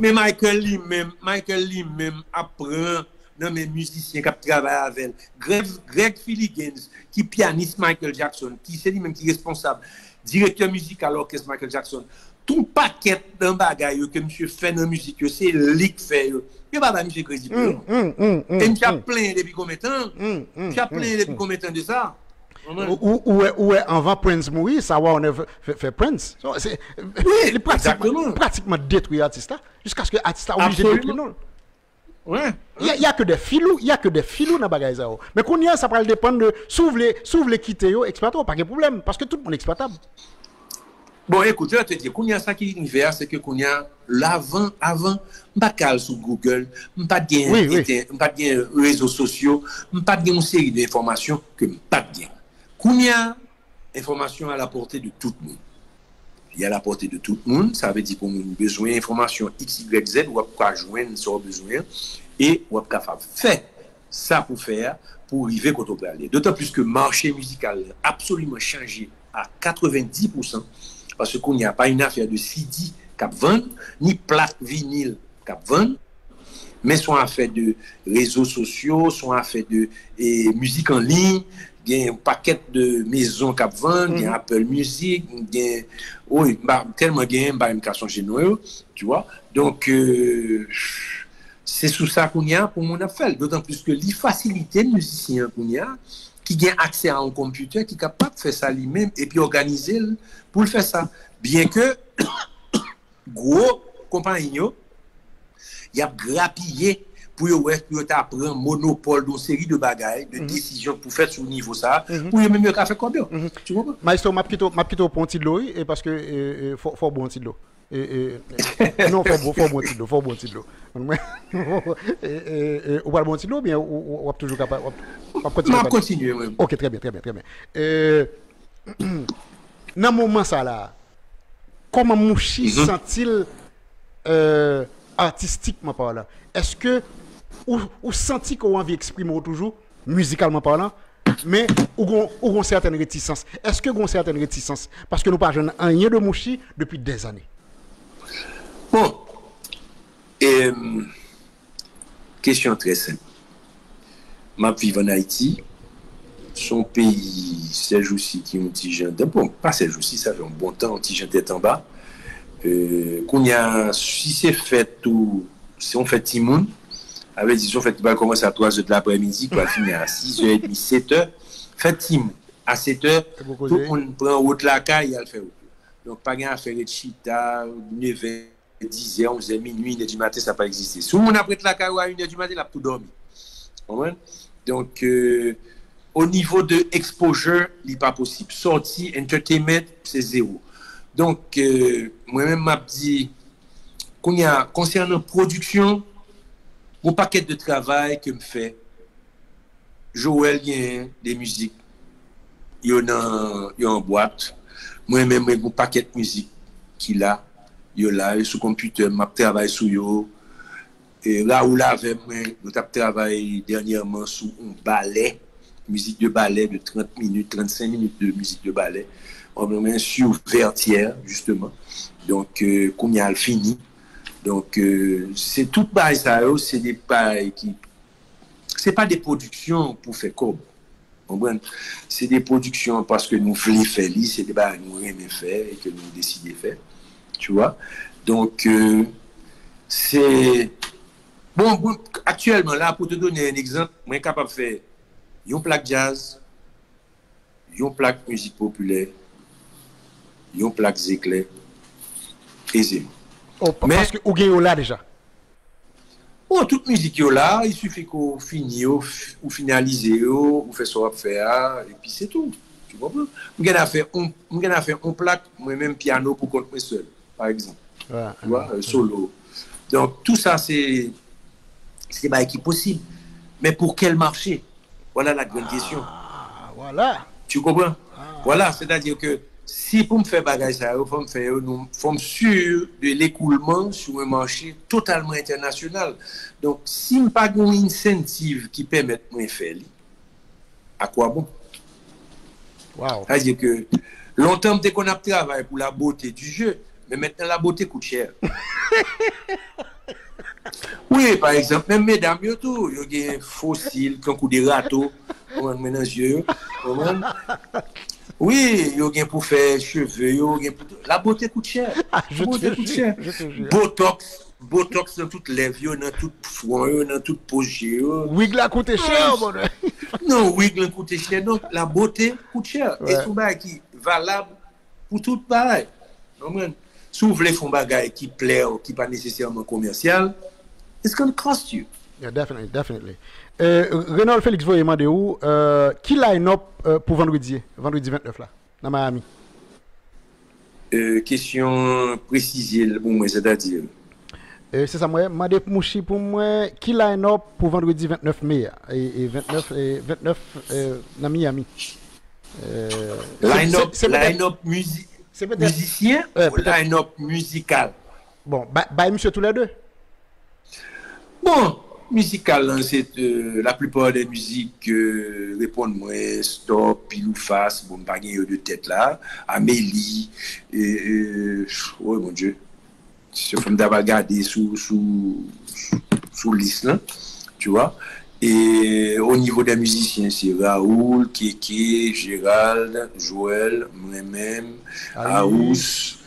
mais Michael Lee même apprend dans mes musiciens qui travaillent avec Greg Filligans, qui pianiste Michael Jackson, qui c'est lui-même qui est responsable, directeur musical à l'orchestre Michael Jackson. Tout paquet d'un bagaille que monsieur fait dans la musique, c'est lui qui fait. Il va pas monsieur crédit. Et monsieur a plein depuis combien de temps? Monsieur a plein depuis combien de temps de ça? Ou avant Prince mourir, ça va on a fait Prince. Il est pratiquement détruit l'artiste jusqu'à ce que l'artiste a obligé de détruire non. Ouais. Il y a que des filous dans bagaille ça. Mais qu'on y a ça va dépendre de s'ouvre quitter yo exploiter pas de problème parce que tout le monde est exploitable. Bon, écoute, je vais te dire, qu'on y a ça qui est l'univers, c'est que qu'on y a avant, m'pas cal sur Google, m'pas bien réseaux sociaux, m'pas bien une série d'informations que m'pas bien. Qu'on y a information à la portée de tout le monde. Il y a la portée de tout le monde, ça veut dire qu'on a besoin d'informations X, Y, Z, ou à joindre son besoin, et ou à capable faire ça pour arriver quand on peut aller. D'autant plus que le marché musical a absolument changé à 90%. Parce qu'on n'y a pas une affaire de CD cap vendre, ni plaque vinyle cap vendre, mais sont affaire de réseaux sociaux, sont affaire de musique en ligne, il y a un paquet de maisons cap vendre, il y a Apple Music, il y a tellement il y a une casse générale, tu vois. Donc c'est sous ça qu'on y a pour mon affaire, d'autant plus que les facilités de musiciens qu'on y a qui a accès à un computer, qui est capable de faire ça lui-même et puis organiser pour le faire ça. Bien que, gros compagnie, il y a grappillé pour apprendre monopole d'une série de bagailles, de décisions pour faire sur le niveau ça, pour même mieux faire combien. Tu comprends? Maestro, m'a quitté pour un petit de l'eau, parce que faut bon petit de l'eau. Non, faut bon petit de l'eau, faut bon petit de l'eau. Ou pas bon petit de l'eau, bien, ou toujours capable. Continuer, oui. Ok, très bien. Dans ce moment ça là, comment Mouchi sent-il artistiquement parlant? Est-ce que ou senti qu'on a envie d'exprimer toujours musicalement parlant, mais ou une certaine réticence? Est-ce que une certaine réticence parce que nous pas rien de Mouchi depuis des années? Bon, question très simple. Ma vie en Haïti, son pays, ces jours-ci qui ont petit jeune, bon, pas ces jours-ci, ça fait un bon temps, un petit jeune tête en bas. Qu'on y a, si c'est fait tout, si on fait Timoun, avec disons fait va commencer à 3h de l'après-midi, quoi, finir à 6h30, 7h, fait Timoun. À 7h, tout le monde prend route la caille, il fait. Donc, pas rien à faire de chita, 9h, 10h, 11h, minuit, 1h du matin, ça n'a pas existé. Si on a prêté la caille à 1h du matin, il a tout dormi. Donc, au niveau de exposure, il n'est pas possible. Sortie, entertainment, c'est zéro. Donc, moi-même, m'a dit, concernant production, mon paquet de travail que me fait, Joël, il y a des musiques, il y a en boîte. Moi-même, mon paquet de musique qu'il a, il y a là, sur le computer, je travaille sur yo. Et là où là, avec moi, nous avons travaillé dernièrement sur un ballet, musique de ballet de 30 minutes, 35 minutes de musique de ballet. On est sur Vertière, justement. Donc, qu'on y a fini. Donc, c'est tout pareil, ça, c'est des pareils qui. C'est pas des productions pour faire comme. C'est des productions parce que nous voulons faire, c'est des pareils que nous aimons faire et que nous décidons de faire. Tu vois? Donc, c'est. Bon, actuellement, là, pour te donner un exemple, je suis capable de faire une plaque jazz, une plaque musique populaire, une plaque éclair, aisément. Oh, parce que vous gagnez là déjà. Bon, toute musique là, il suffit qu'on finisse, ou finalise, ou fait ça à faire, et puis c'est tout. Tu comprends? Vous gagnez à faire une plaque, moi-même piano pour compte moi seul, par exemple. Ouais, tu vois, solo. Donc, tout ça, c'est pas qui possible. Mais pour quel marché? Voilà la grande question. Voilà. Tu comprends? Voilà, c'est-à-dire que si pour me faire bagage ça, il faut me sûr de l'écoulement sur un marché totalement international. Donc, si je n'ai pas un incentive qui permet de me faire, à quoi bon? Wow. C'est-à-dire que longtemps, dès qu'on a travaillé pour la beauté du jeu, mais maintenant la beauté coûte cher. Oui, par exemple, même mesdames, il y a des fossiles, qui ont des râteaux, on mélange yeux. Oui, il y a pour faire cheveux, la beauté coûte cher. La beauté coûte cher. Botox dans toutes les lèvres, dans tout front, dans toute poche. Wig là coûte cher, mon. Non, wig là coûte cher. Donc, la beauté coûte cher. Et c'est un bagage qui est valable pour tout bagage. Si vous voulez faire un bagage qui plaît ou qui n'est pas nécessairement commercial, it's going to cost you. Yeah, definitely. Renaud Félix, vous demandez où qui line-up pour vendredi 29 là, dans Miami? Question précise pour moi, c'est-à-dire. C'est ça, moi, demandé Mouchi pour moi, qui line-up pour vendredi 29 mai et 29 dans Miami? Line-up musicien ou line-up musical? Bon, bah, monsieur tous les deux. Bon, musical, c'est la plupart des musiques répondent moins stop, pile ou face, bon, pas de tête là, Amélie, oh mon Dieu, c'est comme d'avoir regardé sous liste là, tu vois. Et au niveau des musiciens, c'est Raoul, Kéké, Gérald, Joël, moi-même, Arius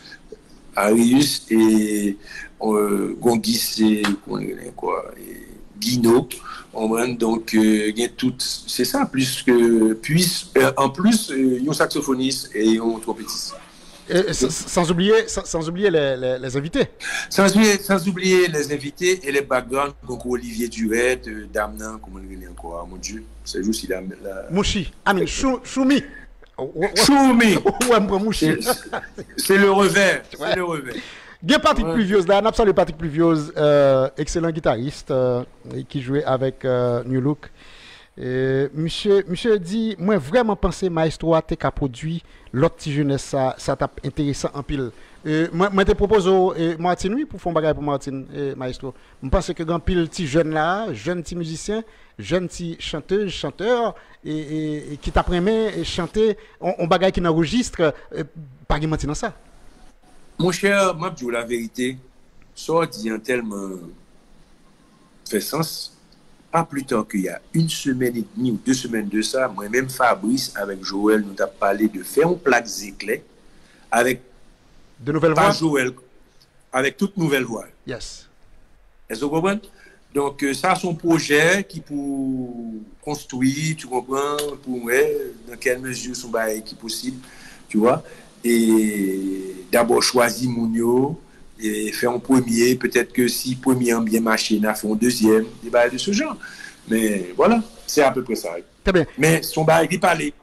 et Gongis, c'est quoi, Guino. Donc, c'est ça, en plus, il y a un saxophoniste et un trompettiste. Sans oublier les invités. Sans oublier les invités et les backgrounds, donc Olivier Durette, Damnan, comment on dit encore, mon Dieu, c'est juste il a Mouchi, Amin, Choumi. Choumi. Mouchi. C'est le revers, c'est le revers. Bien Patrick Pluvieuse, là, on a salué Patrick Pluvieuse, excellent guitariste qui jouait avec New Look. Monsieur dit, moi vraiment pensé Maestro a qu'à produit l'autre petit jeunesse ça t'a intéressant en pile. Moi te propose Martine oui pour faire un bagage pour Martine Maestro. Je pense que grand pile petit jeune là, jeune petit musicien, jeune petit chanteur et qui t'apprend chanter on bagage qui n'enregistre pas Martine dans ça. Mon cher, moi je dis la vérité, ça dit en tellement fait sens. Pas plus tard qu'il y a une semaine et demie ou 2 semaines de ça, moi-même Fabrice avec Joël nous a parlé de faire un plaque Zéclé avec de nouvelles voix. Joël, avec toute nouvelle voix. Yes. Est-ce que vous comprenez? Donc ça son projet qui pour construire, tu comprends, pour dans quelle mesure son bail qui possible, tu vois. Et d'abord choisir Mounio. Et faire un premier, peut-être que si premier a bien marché, on a fait un deuxième, des bails de ce genre. Mais voilà, c'est à peu près ça. Très bien. Mais son bail, il parlait.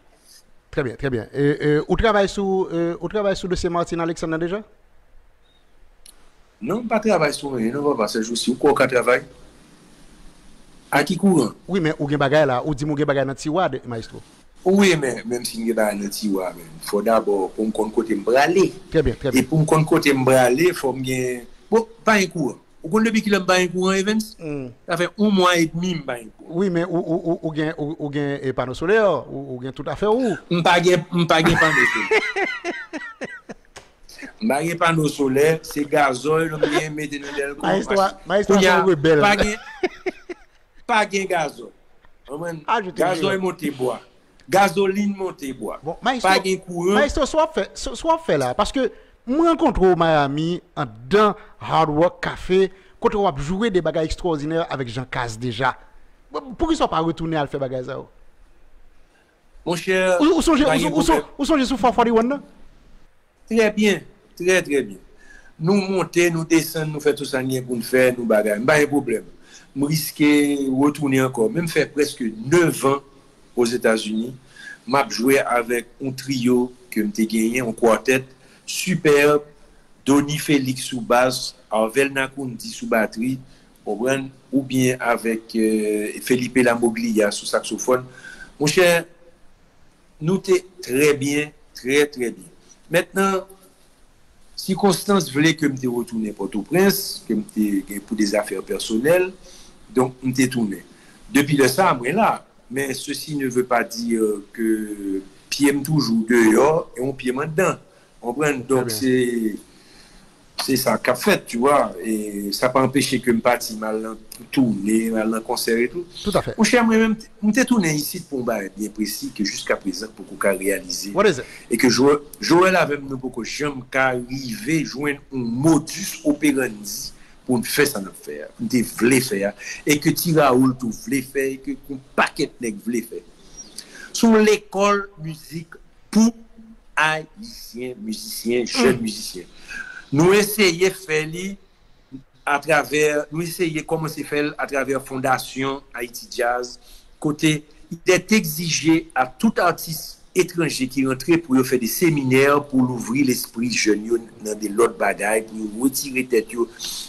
Très bien, très bien. Vous travaillez sur le dossier Martine Alexandre déjà? Non, pas travailler sur rien, non, pas ce jour-ci. Ou quoi qu'on travaille? À qui courant? Oui, mais où gen bagay là, ou dit mon gen bagay dans tiroir maestro. Oui, mais même si nous avons un tiroir, il faut d'abord pour me connaître côté m'braler. Très bien, très bien. Et pour me connaître côté m'braler, il faut me bon, pas un courant. Vous connaissez depuis qu'il a pas un courant, Evans? Ça fait 1 mois et demi, pas un courant. Oui, mais ou gen panneau solaire, ou gen tout à fait où? Pas gen panneau solaire. M'pas panneau solaire, c'est gazole, on vient mettre dans le maestro rebelle. Pas gen gazole. Gazole monté bois. Gasoline monté bois. Bon, maestro soit fait là parce que moi rencontre au Miami en dans Hard Rock Café quand on va jouer des bagages extraordinaires avec Jean Casse déjà. Pourquoi ils sont pas retourner à faire bagages ça? Mon cher, où sont les sous 441? Très bien, très bien. Nous monter, nous descendre, nous faire tout ça pour nous faire nous bagages, pas de problème. Nous risquer retourner encore, même faire presque 9 ans aux États-Unis, m'a joué avec un trio que m'ai gagné en quartet superbe, Donny Félix sous basse, Arvel Nakundi sous batterie, ou bien avec Felipe Lamoglia sous saxophone. Mon cher, nous t'es très bien. Maintenant, si Constance voulait que m'te retourne Port-au-Prince, que m'te pour des affaires personnelles, donc m'te tourné. Depuis de ça, moi là. Mais ceci ne veut pas dire que pied toujours dehors et on pied dedans. On prend donc c'est ça qu'a fait, tu vois, et ça pas empêché que me parti mal tourner, mal en concert et tout. Tout à fait. Mon cher, moi-même, m'étais tourné ici pour un bail bien précis que jusqu'à présent pour qu'on réaliser. What is it? Et que Joël avait nous beaucoup jamais qu'arriver joindre un modus operandi pour nous faire ça nous faire, nous voulons faire et que Tiraoul tout voulait faire et que un paquet nèg voulait faire. Sur l'école musique pour haïtiens musiciens, jeunes musiciens. Nous essayons faire à travers commencer faire à travers Fondation Haïti Jazz côté il est exigé à tout artiste étranger qui rentrait pour faire des séminaires pour l'ouvrir l'esprit jeune dans des autres bagailles pour retirer tête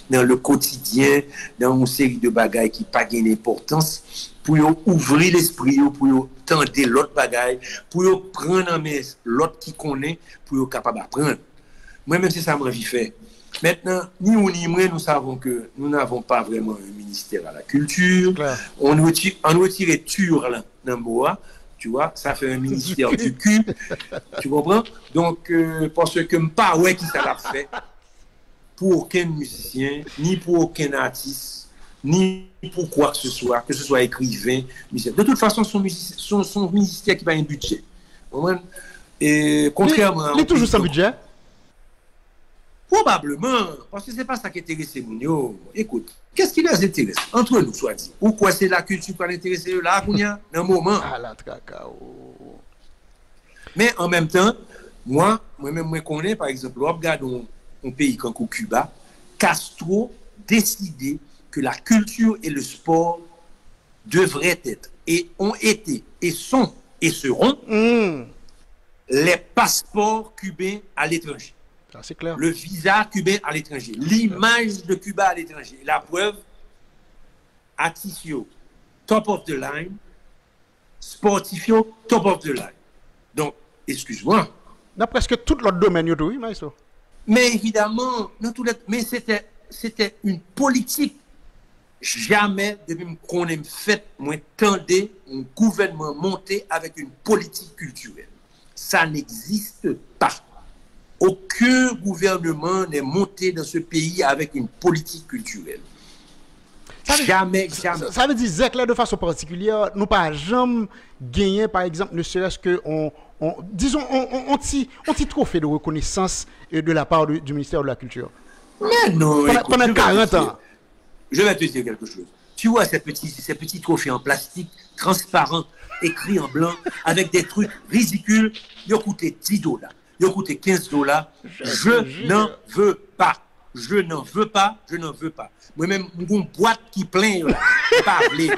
dans le quotidien dans une série de bagailles qui pas gain d'importance pour ouvrir l'esprit pour tenter l'autre bagaille pour prendre en main l'autre qui connaît pour capable d'apprendre. Moi même c'est ça m'a envie faire. Maintenant, ni ou ni moi, nous savons que nous n'avons pas vraiment un ministère à la culture. Claire. On retire Tur là dans bois. Tu vois, ça fait un ministère du cul, tu comprends? Donc, parce que pas ouais qui ça l'a fait pour aucun musicien, ni pour aucun artiste, ni pour quoi que ce soit écrivain, musicien. De toute façon, son ministère qui n'a pas un budget. Et contrairement... Il est toujours sans budget? Probablement, parce que c'est pas ça qui intéresse Mounio. Écoute, qu'est-ce qui les intéresse? Entre nous, soit dit. Ou quoi c'est la culture qui intéresse là, Kounia, dans un moment. Ah, la tracao. Mais en même temps, Moi-même, moi connais, par exemple, on regarde un pays comme Cuba, Castro décidait que la culture et le sport devraient être, et ont été, et sont, et seront les passeports cubains à l'étranger. Ça, c'est clair. Le visa cubain à l'étranger. L'image de Cuba à l'étranger. La preuve, Aticio, top of the line, Sportifio, top of the line. Donc, excuse-moi. Dans presque tout l'autre domaine, oui, maestro. Mais évidemment, mais c'était une politique. Jamais, depuis qu'on ait fait, moi, tendais un gouvernement monté avec une politique culturelle. Ça n'existe pas. Aucun gouvernement n'est monté dans ce pays avec une politique culturelle. Jamais. Ça veut dire que de façon particulière, nous pas jamais gagné, par exemple, ne serait-ce que disons, on t'y trophée de reconnaissance de la part du ministère de la Culture. Mais non. Pendant 40 ans. Je vais te dire quelque chose. Tu vois ces petits trophées en plastique, transparents, écrits en blanc, avec des trucs ridicules, ils ont coûté $10. Ils ont coûté $15. Je n'en veux pas. Je n'en veux pas. Moi-même, une boîte qui plaint, pas blé.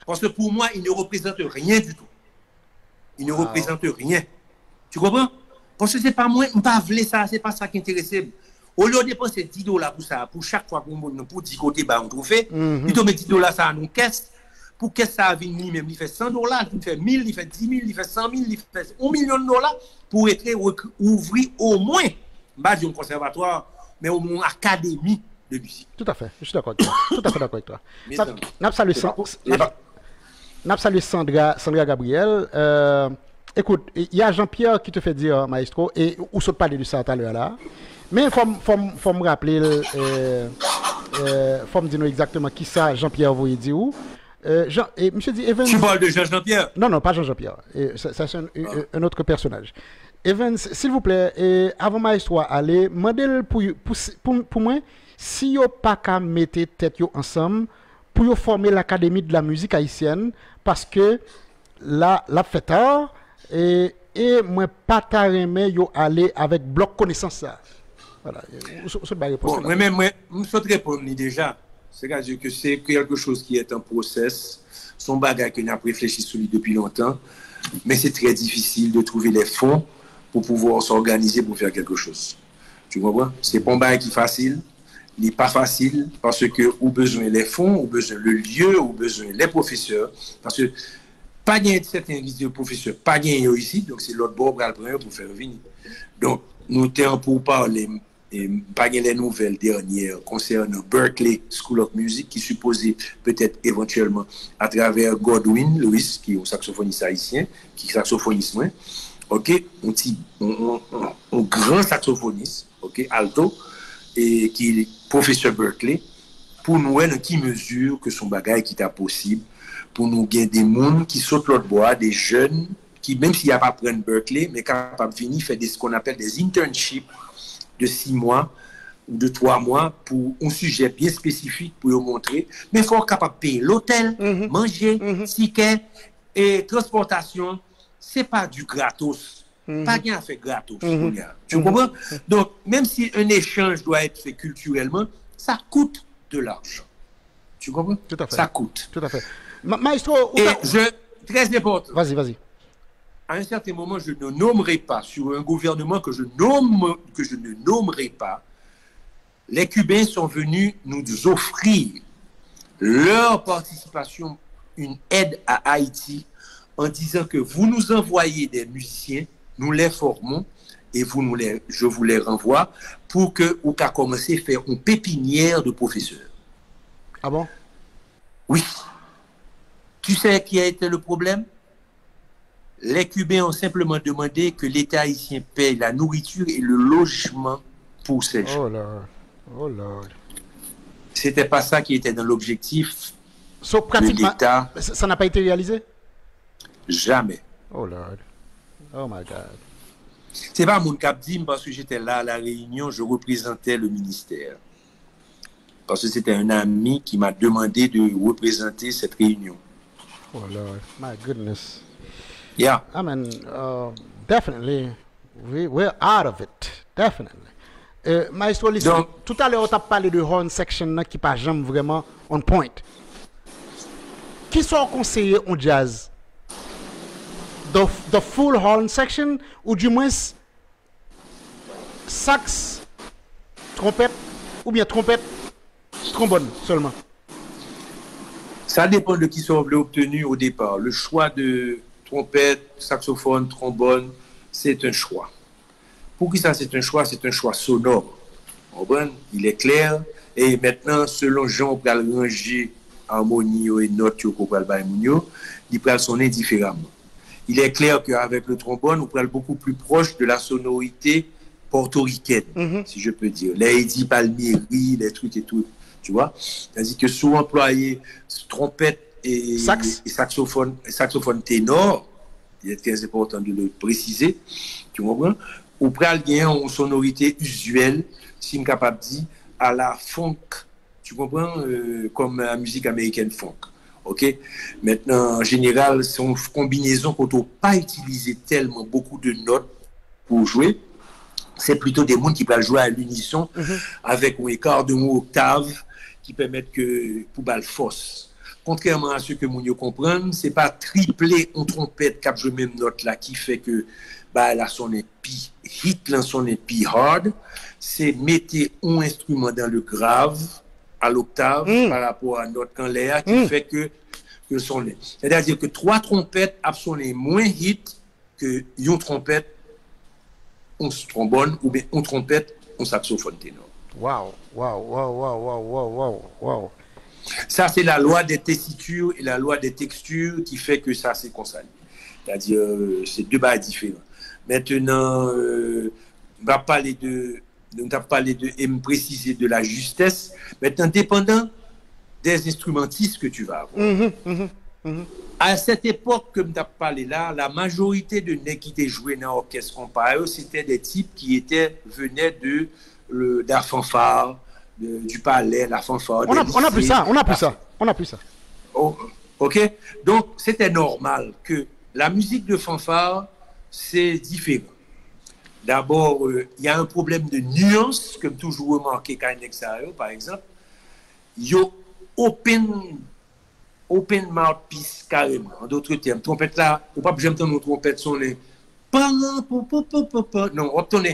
Parce que pour moi, il ne représente rien du tout. Il ne représente rien. Tu comprends? Parce que c'est pas moi, je ne pas ça, c'est pas ça qui intéresse. Au lieu de dépenser $10 pour ça, pour chaque fois qu'on pour 10 côtés, bah, on trouve, plutôt mettre $10 ça à nos caisses. Pour que ça vienne lui-même, il fait $100, il fait 1000, il fait 10 000, il fait 100 000, il fait $1 million pour être ouvrir au moins, pas un conservatoire, mais au moins académie de musique. Tout à fait, je suis d'accord avec toi. Tout à fait d'accord avec toi. N'a salué Sandra Gabriel. Écoute, il y a Jean-Pierre qui te fait dire, maestro, et où se parler de ça tout à l'heure là. Mais il faut me rappeler, faut me dire exactement qui ça Jean-Pierre voulait dire où. Monsieur dit Evans. Tu parles de Jean-Pierre? Non, pas Jean-Pierre. Ça c'est un autre personnage. Evans, s'il vous plaît, avant maestro aller, demandez pour moi, si yo pas qu'à mettre tête yo ensemble pour former l'académie de la musique haïtienne, parce que la fait tard et moi pas taremé yo aller avec bloc connaissance ça. Voilà. Bon, moi-même, je souhaite répondre déjà. C'est-à-dire que c'est quelque chose qui est un process. Son bagage que nous avons réfléchi sur lui depuis longtemps. Mais c'est très difficile de trouver les fonds pour pouvoir s'organiser pour faire quelque chose. Tu comprends? C'est pas un bagage qui est facile. Il n'est pas facile parce que ou besoin les fonds, ou besoin le lieu, ou besoin les professeurs. Parce que pas de certains professeurs, pas de ici. Donc c'est l'autre bord pour faire venir. Donc nous sommes pour parler. Et pas les nouvelles dernières concernant Berklee School of Music qui supposait peut-être éventuellement à travers Godwin Lewis qui est un saxophoniste haïtien qui est saxophoniste moins, ok, un grand saxophoniste, ok, alto et qui est professeur Berklee pour nous dans qui mesure que son bagage qui est possible pour nous gagner des monde qui sautent l'autre bois, des jeunes qui même s'il n'y a pas prendre Berklee mais capable de venir faire ce qu'on appelle des internships de 6 mois ou de 3 mois pour un sujet bien spécifique pour vous montrer. Mais il faut être capable de payer l'hôtel, manger, ticket et transportation. Ce n'est pas du gratos. Pas bien fait gratos. Tu comprends? Donc, même si un échange doit être fait culturellement, ça coûte de l'argent. Tu comprends? Tout à fait. Ça coûte. Tout à fait. Maestro, très important. Vas-y. À un certain moment, je ne nommerai pas, sur un gouvernement que je ne nommerai pas, les Cubains sont venus nous offrir leur participation, une aide à Haïti, en disant que vous nous envoyez des musiciens, nous les formons, et je vous les renvoie, pour que vous puissiez commencer à faire une pépinière de professeurs. Ah bon? Oui. Tu sais qui a été le problème? Les Cubains ont simplement demandé que l'État haïtien paye la nourriture et le logement pour ces gens. Oh là. C'était pas ça qui était dans l'objectif de l'État. Ça n'a pas été réalisé? Jamais. Oh Lord. Oh my God. C'est pas mon cap dit parce que j'étais là à la réunion, je représentais le ministère. Parce que c'était un ami qui m'a demandé de représenter cette réunion. Oh Lord. My goodness. Yeah. I mean, definitely, we're out of it. Definitely. Maestro Lissi, Donc, tout à l'heure, tu as parlé de horn section là, qui pas jamais vraiment on point. Qui sont conseillés en jazz? The full horn section ou du moins sax, trompette ou bien trompette, trombone seulement? ça dépend de qui sont obtenus au départ. Le choix de trompette, saxophone, trombone, c'est un choix. Pour qui ça c'est un choix? C'est un choix sonore. Il est clair. Et maintenant, selon Jean, on peut ranger harmonie et notes qu'on peut il peut sonner différemment. Il est clair qu'avec le trombone, on peut être beaucoup plus proche de la sonorité portoricaine, si je peux dire. Les Eddie Palmieri, les trucs et tout. Tu vois? C'est-à-dire que souvent employer trompette et saxophone ténor, il est très important de le préciser, tu comprends? Ou pral bien en sonorité usuelle, si je suis capable de dire, à la funk, tu comprends? Comme la musique américaine funk. Ok? Maintenant, en général, c'est une combinaison qu'on ne peut pas utiliser tellement beaucoup de notes pour jouer. C'est plutôt des mondes qui peuvent jouer à l'unisson avec un écart de mots octave qui permettent que pour balle force. Contrairement à ce que Mounio comprennent, c'est pas triplé en trompette cap jouer même note là qui fait que bah là son épi hit là son épi hard, c'est mettre un instrument dans le grave à l'octave par rapport à note en l'air qui fait que son est. C'est-à-dire que trois trompettes sont moins hit que une trompette on trombone ou bien on trompette on saxophone ténor. Wow. Ça, c'est la loi des tessitures et la loi des textures qui fait que ça, c'est concerné. C'est-à-dire, c'est deux bases différents. Maintenant, on va parler et me préciser de la justesse. Maintenant, dépendant des instrumentistes que tu vas avoir. À cette époque que tu as parlé là, la majorité de nègres qui étaient joués dans l'orchestre comparé, c'était des types qui venaient de la fanfare, du palais, la fanfare. On a plus ça. Oh, ok? Donc, c'était normal que la musique de fanfare, c'est différent. D'abord, il y a un problème de nuance, comme toujours remarqué quand il par exemple. Il y a open mouthpiece carrément. En d'autres termes, trompette là, ou pas j'aime entendre une trompette sonner. Non, on tourne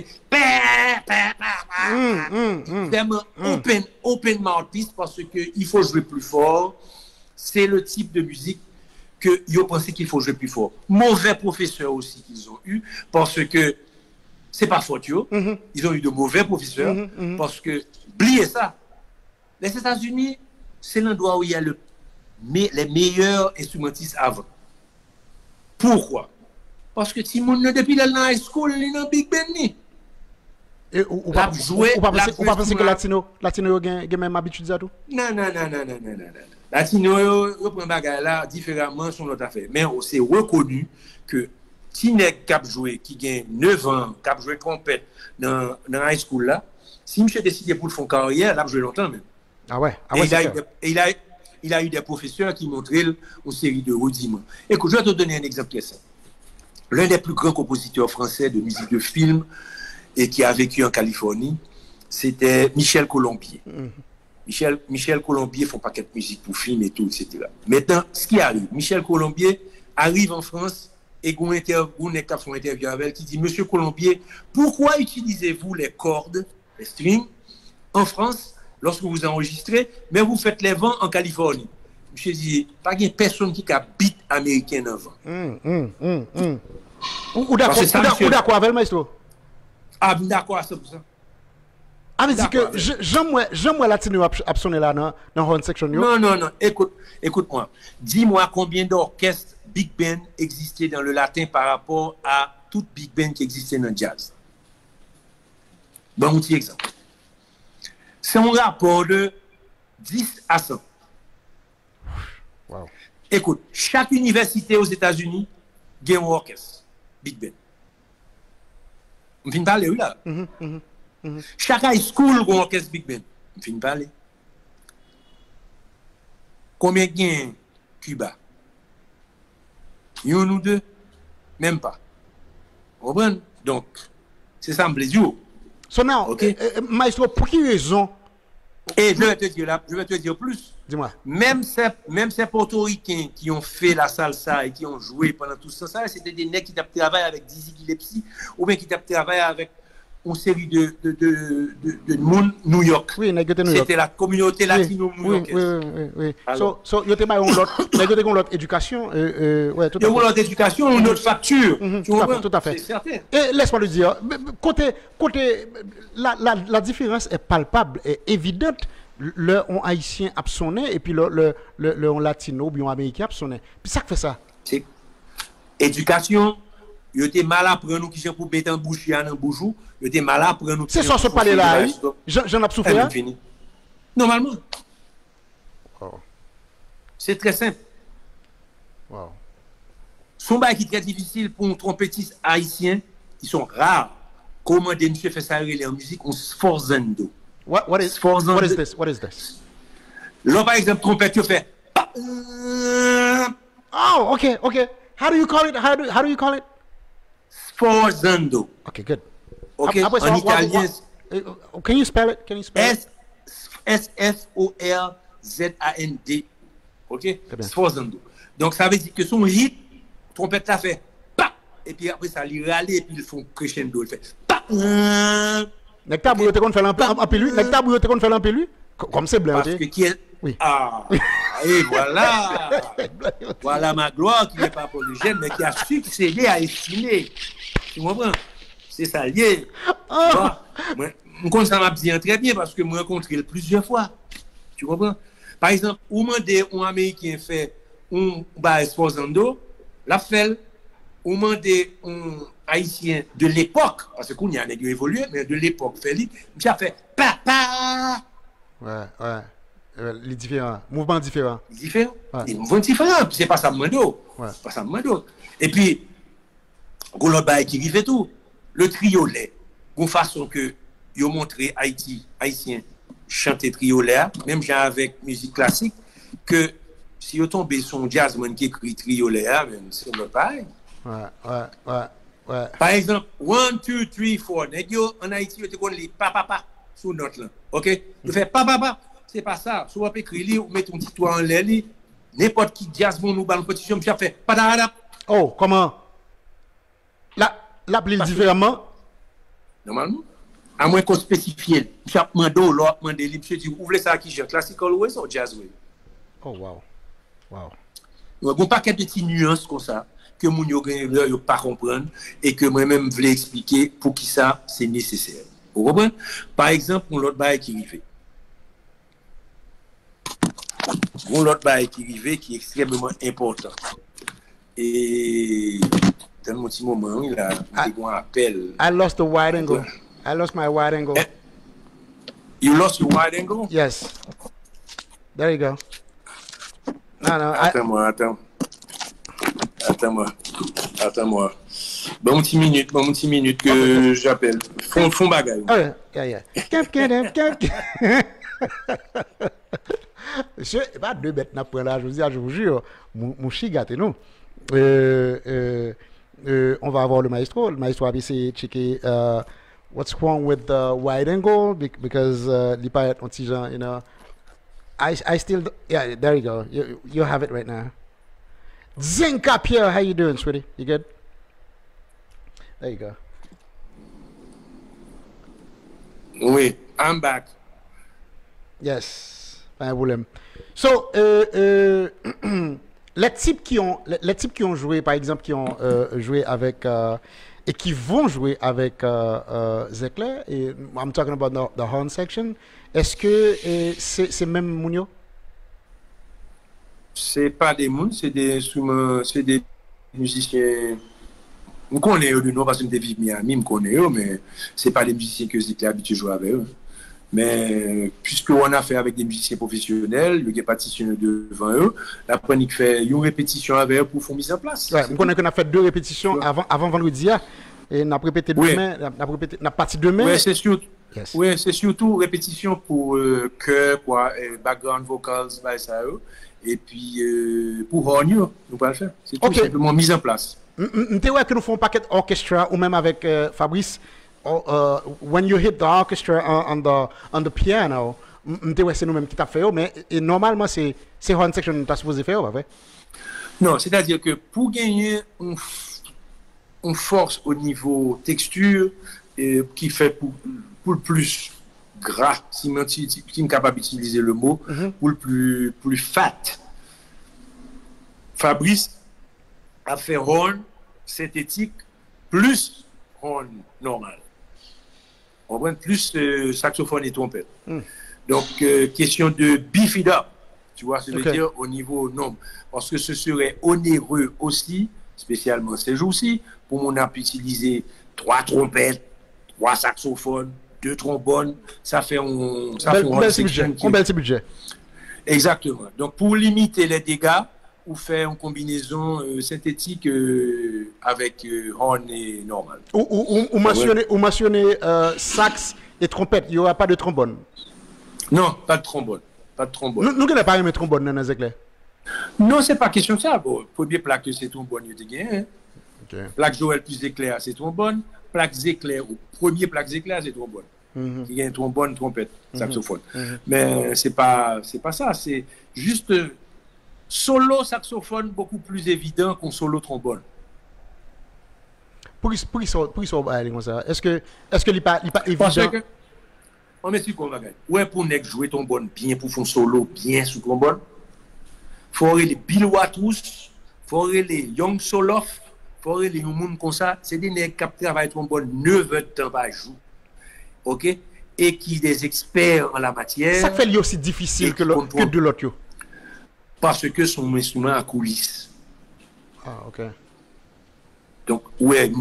vraiment open mouthpiece parce que il faut jouer plus fort. C'est le type de musique que ils ont pensé qu'il faut jouer plus fort. Mauvais professeurs aussi qu'ils ont eu parce que c'est pas faute ils ont eu de mauvais professeurs parce que oubliez ça. Les États-Unis, c'est l'endroit où il y a les meilleurs instrumentistes avant. Pourquoi? Parce que si mon depuis la high school, il est dans Big Ben ni. Et ou pas penser que latino a même habitude à tout. Non. Latino yo prend bagay là différemment son autre affaire. Mais c'est reconnu que si nèg cap jouer qui gagne 9 ans, cap jouer trompette dans high school là, si monsieur décide pour le faire carrière, là jouer longtemps même. Ah ouais, il a eu des professeurs qui montraient une série de rudiments. Écoute, je vais te donner un exemple très simple. L'un des plus grands compositeurs français de musique de film et qui a vécu en Californie, c'était Michel Colombier. Michel Colombier fait un paquet de musique pour film et tout, etc. Maintenant, ce qui arrive, Michel Colombier arrive en France et on a fait une interview avec elle qui dit « Monsieur Colombier, pourquoi utilisez-vous les cordes, les strings, en France lorsque vous enregistrez, mais vous faites les vents en Californie ?» Monsieur dit « Pas de personne qui a beat américain en vent. » Ou d'accord avec le maestro? Ah, d'accord à 100%. Ah, mais dis que j'aime latino a sonné là dans horn section. Non. Écoute-moi. Dis-moi combien d'orchestres Big Band existaient dans le latin par rapport à toute Big Band qui existait dans le jazz. Bon, un petit exemple. C'est un rapport de 10 à 100. Wow. Écoute, chaque université aux États-Unis a un orchestre Big Band. On vient de parler, oui, là. Chaque high school a un orchestre Big Band. On vient de parler. Combien de Cuba? Il y en a deux. Même pas. Vous comprenez? Donc, c'est ça me plaisir. So now, Ok. Maestro, pour quelle raison? Et je vais te dire plus. Dis-moi. Même ces portoricains qui ont fait la salsa et qui ont joué pendant tout ça, c'était des nègres qui ont travaillé avec Dizzy Gillespie ou bien qui ont travaillé avec une série de monde New York. Oui, New York. C'était la communauté latino-new-yorkaise. Oui. So, il y a l'autre éducation. Ouais, tout à fait. L'autre éducation, une autre facture. Tout à fait. C'est certain. Et laisse-moi le dire, la différence est palpable, est évidente. Le on haïtien absonné et puis le on latino bien américain absonné. Puis ça fait ça. C'est éducation. Yo était mal à prendre nous qui sont pour mettre en bouche dans bouchou, yo était mal à prendre nous. C'est ça se parler là. J'en ai souffert. Normalement. Wow. C'est très simple. Wow. Son bail qui est très difficile pour un trompettiste haïtien, ils sont rares. Comment des monsieur fait ça en musique, on sforzando. What is this? What is this? Là, par exemple, trompette, tu fais. Oh, okay. How do you call it? How do you call it? Sforzando. Okay, good. Okay, en italien. Can you spell it? S-F-O-R-Z-A-N-D. Ok? Sforzando. Donc, ça veut dire que son hit, trompette, ça fait. Et puis après, ça lui râle et puis ils font crescendo. Il fait. Nectar bouilloté qu'on fait l'empillu. Nectar bouilloté qu'on fait l'empillu. Comme c'est blanc. Parce que qui est. Oui. Ah, et voilà. Voilà ma gloire qui n'est pas pour le jeune, mais qui a succédé à estimer. Tu comprends? C'est ça lié. Moi, ça m'a bien très bien parce que je l'ai rencontré plusieurs fois. Tu comprends? Par exemple, où m'a dit un Américain fait un Sforzando, la fait, où m'a dit un Haïtien de l'époque, parce qu'on y a évolué, mais de l'époque, j'ai fait papa. Ouais. Les différents, mouvements différents. Différents. Les mouvements différents. C'est pas ça Mando. Pas ça Mando. Et puis, l'autre bail qui arrive tout. Le triolet. Une façon que ils ont montré Haïtien chanter triolet, même genre avec musique classique, que si vous tombez sur un jazzman qui écrit triolet, c'est le pareil. Ouais. Par exemple, 1, 2, 3, 4. En Haïti, vous avez les papa sous note là. OK? Vous faites papa. C'est pas ça. Si vous avez écrit, vous mettez un petit toit en l'air, n'importe qui jazzman nous balance position, je fais padada. Oh, comment? L'appeler différemment? Normalement. À moins qu'on spécifie. Chaque mando, l'autre mando, je dis, ouvrez ça qui j'ai classical way ou jazz way. Oh, wow. Il y a un paquet de petites nuances comme ça, que mon yo ne pas comprendre, et que moi-même je voulais expliquer pour qui ça, c'est nécessaire. Vous comprenez? Par exemple, pour l'autre bail qui arrive. L'autre bail qui arrive, qui est extrêmement important. Et dans un petit moment, il a un appel. I lost the wide angle. I lost my wide angle. You lost your wide angle? Yes. There you go. No. Attends-moi. Bon, un petit minute que j'appelle. Fond bagaille. Oh, yeah. Je pas deux bêtes n'a point là, je vous jure, mon chi gâté nous. On va avoir le maestro va essayer de checker what's wrong with the wide angle because li pas un petit genre, you know. I still yeah, there you go. You have it right now. Zenka Pierre, how you doing, sweetie? You good? There you go. Oui, I'm back. Yes, pas un problème. So, les types qui ont joué, par exemple, qui ont joué avec et qui vont jouer avec Zekler, et I'm talking about the horn section. Est-ce que c'est même Mounio? C'est pas des mouns, c'est des musiciens. On connaît eux du nom parce que nous vivons à Miami, on connaît eux, mais c'est pas des musiciens que j'étais habitué à jouer avec eux. Mais puisqu'on a fait avec des musiciens professionnels, il y a partition devant eux, la panique fait une répétition avec eux pour faire mise en place. Ouais, on connaît qu'on a fait 2 répétitions avant vendredi, et on a répété demain, on a parti demain. Oui, c'est surtout. Yes. Oui, c'est surtout répétition pour chœur, quoi, background vocals, ça eux. Et puis, pour Hornio, nous pas le faire. C'est tout simplement mise en place. Tu vois que nous faisons un paquet orchestra ou même avec Fabrice. When you hit the orchestra on the piano, c'est nous-mêmes qui t'a fait, mais normalement c'est horn section que tu as supposé faire, pas vrai? Non, c'est-à-dire que pour gagner une force au niveau texture qui fait pour le plus gras, si je suis capable d'utiliser le mot, pour le plus fat, Fabrice a fait horn synthétique plus horn normal. On prend plus saxophone et trompette. Donc, question de beef it up, tu vois, ça veut dire au niveau nombre. Parce que ce serait onéreux aussi, spécialement ces jours-ci, pour mon app utiliser 3 trompettes, 3 saxophones, 2 trombones. Ça fait un petit budget. Exactement. Donc, pour limiter les dégâts, ou faire une combinaison synthétique avec horn et normal. Ou mentionner sax et trompette, il n'y aura pas de trombone? Non, pas de trombone. Pas de trombone. Nous n'avons pas aimé trombone dans les éclairs? Non, c'est pas question de ça. Bon, premier plaque, c'est trombone, il y a gagné. Plaque Joël plus éclair, c'est trombone. Plaque éclair, ou premier plaque éclair, c'est trombone. Il y a un trombone, trompette, saxophone. Mais c'est pas ça, c'est juste solo saxophone beaucoup plus évident qu'un solo trombone. Pour ça, est-ce que il n'est pas évident? Parce que, on m'explique qu'on va gagner. Ouais, pour jouer trombone bien, pour faire un solo bien sous trombone, il faut avoir les Bill Watrous, il faut avoir les Young Soloff, il faut avoir les gens comme ça. C'est des nègres qui travaillent trombone 9 heures de temps par jour. OK? Et qui sont des experts en la matière. Ça fait lui aussi difficile que de l'autre. Parce que son instrument à coulisses. Ah, ok. Donc, ouais,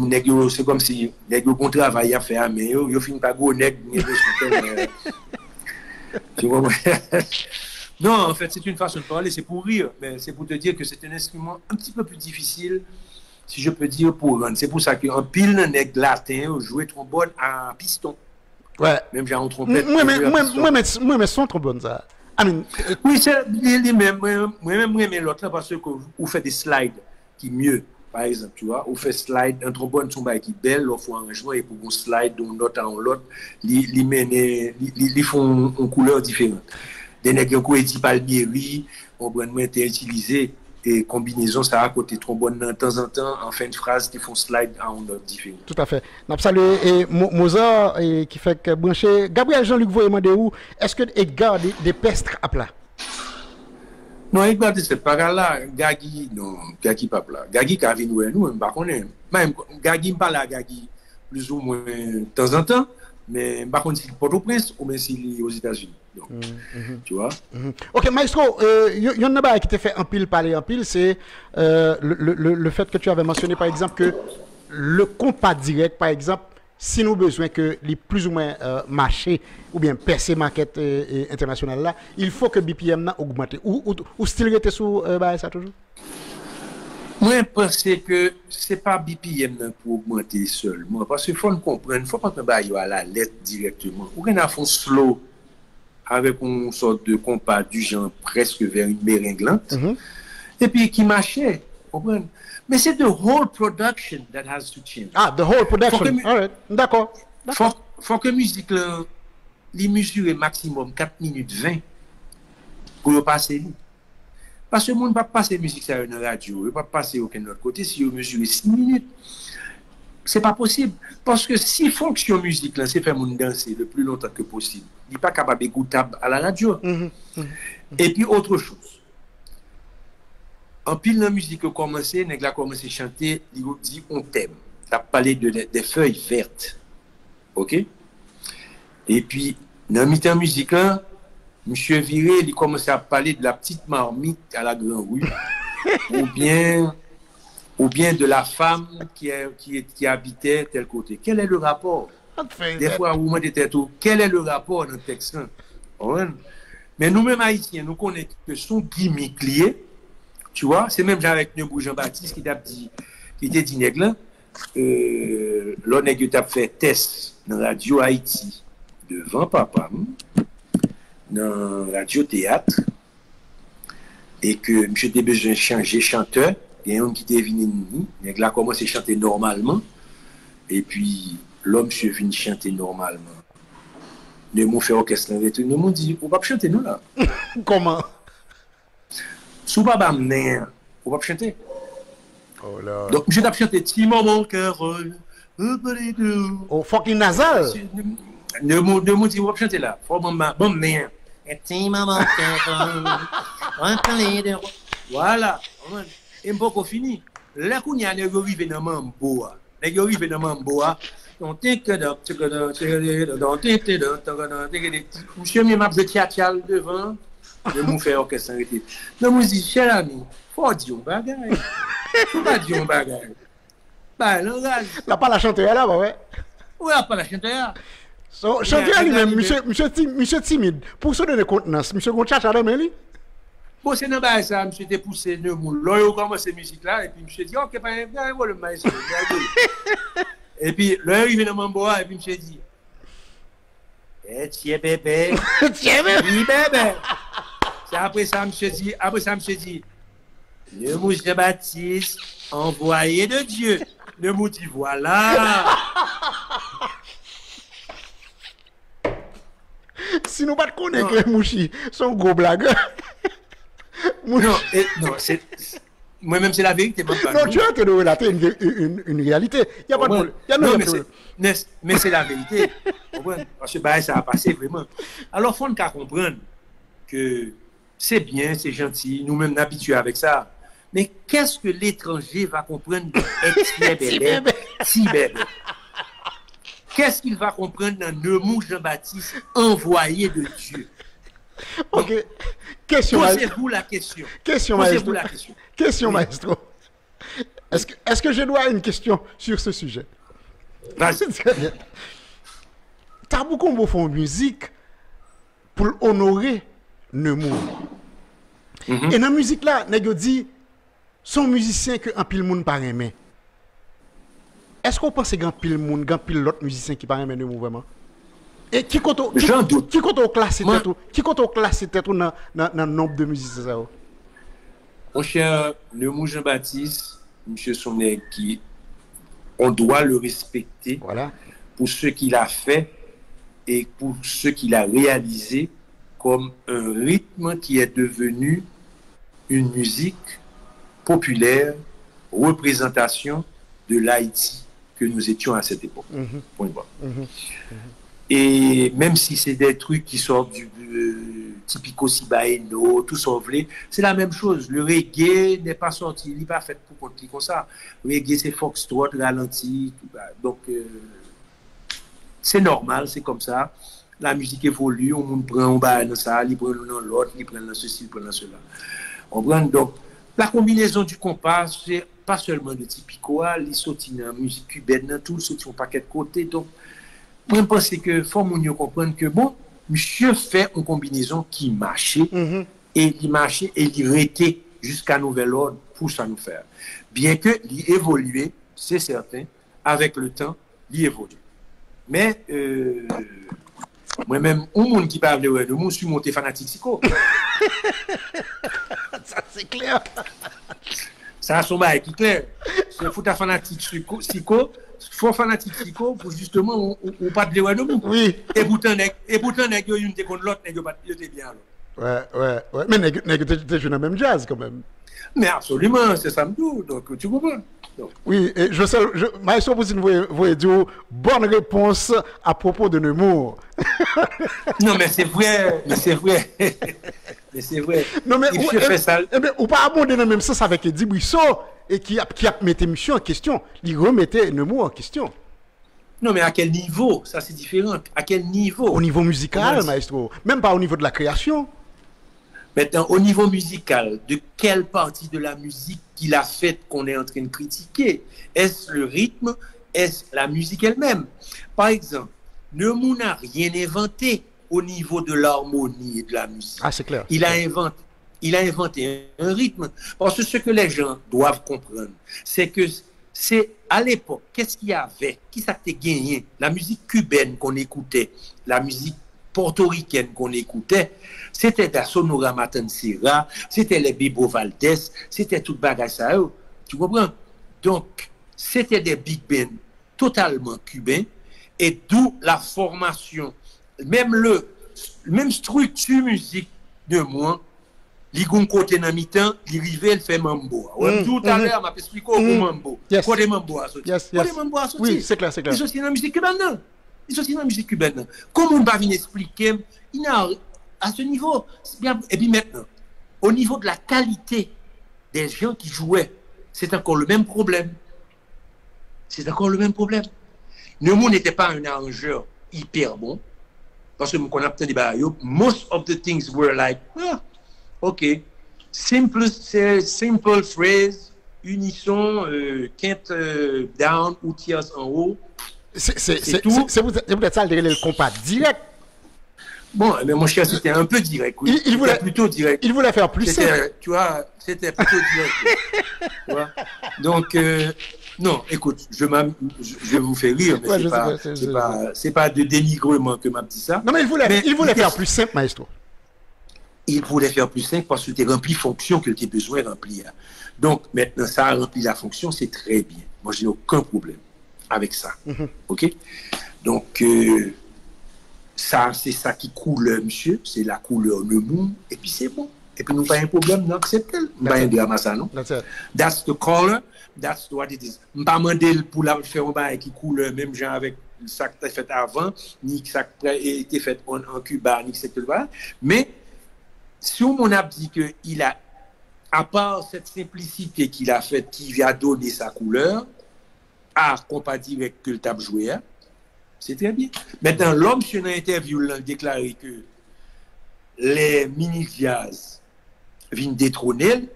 c'est comme si les gens ont travail à faire, mais ils finissent par go nègre. Tu vois? Non, en fait, c'est une façon de parler, c'est pour rire, mais c'est pour te dire que c'est un instrument un petit peu plus difficile, si je peux dire, pour rendre. C'est pour ça qu'un pile nègre latin jouer trombone à piston. Ouais. Même j'ai un trompette. Moi, mais son trombone, ça. Oui, c'est les mêmes. Moi-même, mais l'autre, parce que vous faites des slides qui mieux, par exemple, tu vois. Vous faites slide, un trombone, son bail qui belle, on fait un arrangement, et pour qu'on slide d'un note en l'autre, ils font une couleur différente. Des nègres qui dit palmieri, on va utiliser et combinaison, ça à côté trombone de temps en temps, en fin de phrase, qui font slide en note différent. Tout à fait. Nous saluons Mozart qui fait que brancher. Gabriel Jean-Luc, vous demandez où est-ce que Edgar des pestres à plat? Non, Edgar, c'est pas là. Gagi, non, Gagi pas plat. Gagi, qui a vu nous, on ne connaît pas. Même Gagi, pas là, Gagi, plus ou moins de temps en temps, mais par contre, c'est Port-au-Prince ou bien c'est aux États-Unis. Donc, tu vois. Ok, Maestro, il y en a pas qui t'a fait un pile parler en pile, c'est le fait que tu avais mentionné par exemple que le compas direct, par exemple, si nous avons besoin que les plus ou moins marché ou bien percer market international là, il faut que BPM n'a augmenté ou style était sous ça toujours. Moi, je pense que ce n'est pas BPM pour augmenter seulement. Parce qu'il faut comprendre, il ne faut pas que je à la lettre directement. Ou qu'on a fait slow avec une sorte de compas du genre presque vers une méringlante. Et puis qui marchait. Mais c'est the whole production that has to change. Ah, the whole production. All right. D'accord. Faut que la musique, les mesures maximum 4 minutes 20 pour passer. Parce que le monde ne va pas passer la musique sur une radio, il ne va pas passer aucun autre côté si on mesure 6 minutes. Ce n'est pas possible. Parce que si fonction musique, c'est faire monde danser le plus longtemps que possible. Il n'est pas capable d'écouter à la radio. Et puis autre chose. En pile la musique a commencé, il a commencé à chanter, il dit on t'aime. Il a parlé des feuilles vertes. OK? Et puis, dans le temps musique là, Monsieur Viré, il commence à parler de la petite marmite à la Grande Rue, ou bien de la femme qui habitait tel côté. Quel est le rapport? Des fois, vous me dites tout. Quel est le rapport dans le texte? Mais nous-mêmes haïtiens, nous connaissons que son gimmick lié, tu vois, c'est même avec Jean-Baptiste qui t'a dit, nègre, l'on nègre t'a fait test dans la radio Haïti devant papa. Dans Radio Théâtre, et que monsieur était besoin de changer chanteur, il y a un qui était venu, il a commencé à chanter normalement, et puis l'homme est venu chanter normalement. Le mot fait orchestre, le mot dit, on va pas chanter nous là. Comment? Sous pas m'amener, on va pas chanter. Oh là. Donc je t'ai chanté Timon mon cœur. Oh, fucking nasal. Le mot dit, on va pas chanter là. Faut bon m'amener. Timon mon cœur. Voilà. Et pas qu'on finit. Là qu'on y a les arrivé dans Mamboa. Les arrivé dans Mamboa. Monsieur m'a de tchatchal devant. Le mot fait orchestre arrêté. Non, moi dis cher ami, faut dire un bagage. Faut pas dire un bagage. Bah langage. Là pas la chanteur là, bah ouais. Ouais, pas la chanteur. So, chanteur lui-même, monsieur timide. Pour se donner contenance, monsieur gon tchatcha là mais lui. Bon, c'est dans bas ça, monsieur t'es poussé de moule. Là, il commence cette musique là et puis monsieur dit OK, pas le maïs. Et puis là arrivé dans Mamboa et puis monsieur dit tiens bébé. Tiens bébé. Oui bébé. Après ça, monsieur dit, le mouche de Baptiste, envoyé de Dieu. Le mot dit, voilà. Si nous ne connaissons pas que les mouchis sont gros blagueurs. Non, c'est... Moi-même, c'est la vérité. Non, tu es en train de relater une réalité. Il n'y a pas de problème. Mais c'est la vérité. Parce que ça a passé vraiment. Alors, il faut comprendre que c'est bien, c'est gentil, nous-mêmes habitués avec ça. Mais qu'est-ce que l'étranger va comprendre de si bébé? Qu'est-ce qu'il va comprendre dans Neumou Jean-Baptiste, envoyé de Dieu? Ok. Posez-vous la question. Posez-vous la question. Question, maestro. Est-ce que je dois une question sur ce sujet? Vas-y. Tabou Combo font musique pour honorer Neumou. Et dans la musique là, nèg dit son musicien que un pile monde pas aimer. Est-ce qu'on pense que pile monde, pile l'autre musicien qui pas aimer Neumou vraiment? Et qui compte classer tête dans nombre de musiciens ça? Mon cher Neumou Jean-Baptiste, monsieur Sonnet qui on doit le respecter pour ce qu'il a fait et pour ce qu'il a réalisé comme un rythme qui est devenu une musique populaire, représentation de l'Haïti que nous étions à cette époque. Point barre. Et même si c'est des trucs qui sortent du typico sibaeno, tout s'envelé, c'est la même chose. Le reggae n'est pas sorti, il n'est pas fait pour qu'on comme ça. Le reggae, c'est foxtrot, ralenti. Donc, c'est normal, c'est comme ça. La musique évolue, on prend dans ça, il prend dans l'autre, il prend dans ceci, il prend dans cela. On prend donc la combinaison du compas, c'est pas seulement de typico, il sortit dans la musique cubaine, tout sorti un paquet de côté. Donc, moi, je pense que faut nous comprendre que bon, monsieur fait une combinaison qui marchait et il marchait et il restait jusqu'à nouvel ordre pour ça nous faire. Bien que il évoluait, c'est certain, avec le temps, il évolue. Mais moi-même, un monde qui parle de moi, je suis monté fanatique psycho. Ça, c'est clair. Ça a son bail qui est clair. C'est un foutu fanatique psycho. Faut fanatique psycho pour justement on pas de l'éloigner de nous. Oui. Et pourtant nèg yo une te contre l'autre nèg yo pas yo te bien là. Ouais. Mais nèg te joue dans même jazz quand même. Mais absolument, c'est ça me dit. Donc tu comprends. Donc. Oui, et Maestro Poussine vous dire bonne réponse à propos de Nemours. Non mais c'est vrai. Non mais il fait ça. Ou pas abonder dans le même sens avec Eddie Brissot et qui a mis monsieur en question, il remettait Nemours en question. Non mais à quel niveau? Ça c'est différent. À quel niveau? Au niveau musical, Maestro, même pas au niveau de la création. Maintenant, au niveau musical, de quelle partie de la musique qu'il a faite qu'on est en train de critiquer? Est-ce le rythme? Est-ce la musique elle-même? Par exemple, Neumou n'a rien inventé au niveau de l'harmonie et de la musique. Ah, c'est clair. Il a inventé un rythme. Parce que ce que les gens doivent comprendre, c'est que c'est à l'époque, qu'est-ce qu'il y avait? Qui ça t'a gagné? La musique cubaine qu'on écoutait, la musique portoricaines qu'on écoutait, c'était la Sonora Matancera, c'était les Bebo Valdés, c'était tout bagage ça. Tu comprends? Donc, c'était des big bands totalement cubains, et d'où la formation, même structure musique de moi, li gon côté dans mi-temps, li rive fait mambo. Tout à l'heure m'a expliqué au mambo. Côté mambo a sorti. Côté mambo a sorti. Oui, c'est clair, c'est clair. Ils sont dans la musique cubaine. Ils sont dans la musique cubaine. Comment on va venir expliquer il a à ce niveau et puis maintenant au niveau de la qualité des gens qui jouaient, c'est encore le même problème. C'est encore le même problème. Nemo n'était pas un arrangeur hyper bon parce que qu'on a peut-être des most of the things were like OK. Simple phrase, unisson, quinte down ou tierce en haut. C'est peut-être ça le compas direct. Bon, mais mon cher, c'était un peu direct. Oui. Il voulait plutôt direct. Il voulait faire plus simple. Tu vois, c'était plutôt direct. Tu vois? Donc, non, écoute, je vous fais rire, mais c'est pas de dénigrement que m'a dit ça. Non, mais il voulait faire plus simple, maestro. Il voulait faire plus simple parce que tu remplis fonction que tu as besoin de remplir. Donc, maintenant, ça a rempli la fonction, c'est très bien. Moi, je n'ai aucun problème avec ça. OK? Donc, ça, c'est ça qui coule, monsieur. C'est la couleur de monde. Et puis, c'est bon. Et puis, nous n'avons pas un problème d'accepter. Nous n'avons pas un drame à ça, non? That's the color. That's what it is. Je ne pas demander pour la faire un bail qui coule, même genre avec ça que tu as fait avant, ni ça qui a été fait en Cuba, ni que mais, si on a dit qu'il a, à part cette simplicité qu'il a faite, qui lui a donné sa couleur, à compas direct que le tape joué, c'est très bien. Maintenant, l'homme sur une interview a déclaré que les mini-jazz viennent détrôner.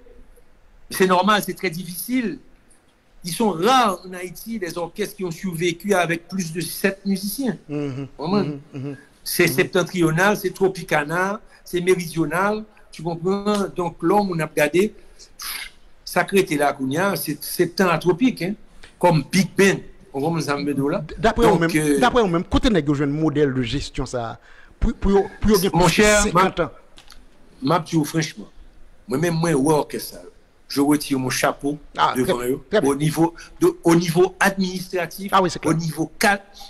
C'est normal, c'est très difficile. Ils sont rares en Haïti, les orchestres qui ont survécu avec plus de 7 musiciens. C'est septentrional, c'est tropicana, c'est méridional, tu comprends? Donc l'homme, on a regardé, sacré était là, c'est septentropique, hein? Comme Big Ben, on va nous amener là. D'après vous-même, côté nègre, un modèle de gestion, ça, pour mon cher, m'a dit franchement, moi-même, moi, ça. Je retire mon chapeau devant eux au niveau administratif,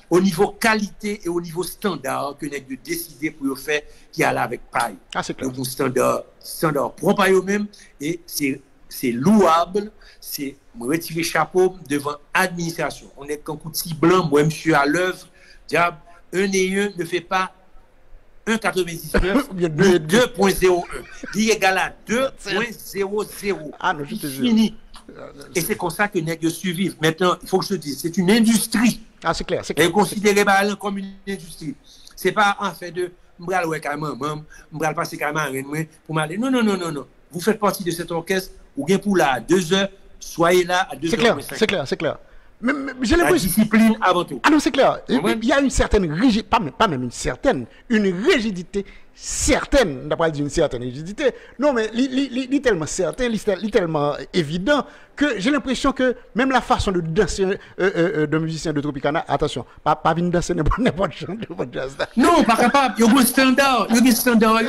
au niveau qualité et au niveau standard que nous avons décidé pour faire qui a là avec paille. Donc, un standard propre à eux-mêmes et c'est louable, c'est retirer chapeau devant l'administration. On est qu'un coup de blanc, moi, monsieur à l'œuvre, diable, 1 et 1 ne fait pas 1,99 2,01. Il est égal à 2,00. C'est fini. Et c'est comme ça que nous survivons. Maintenant, il faut que je te dise, c'est une industrie. C'est clair. Et considérée comme une industrie. C'est pas en fait de m'bral ouais carrément, m'bral passer carrément pour m'aller. Non. Vous faites partie de cet orchestre, ou bien pour là à 2 heures, soyez là à 2 heures. C'est clair. Mais j'ai la discipline avant tout. Ah non, c'est clair. Il y a une certaine rigidité, pas même une rigidité certaine, on n'a pas dit une certaine rigidité. Non, mais il est tellement certain, il est tellement évident que j'ai l'impression que même la façon de danser de musicien de Tropicana, attention, pas venir danser n'importe chant de votre jazz. Non, pas capable. Il y a un standard.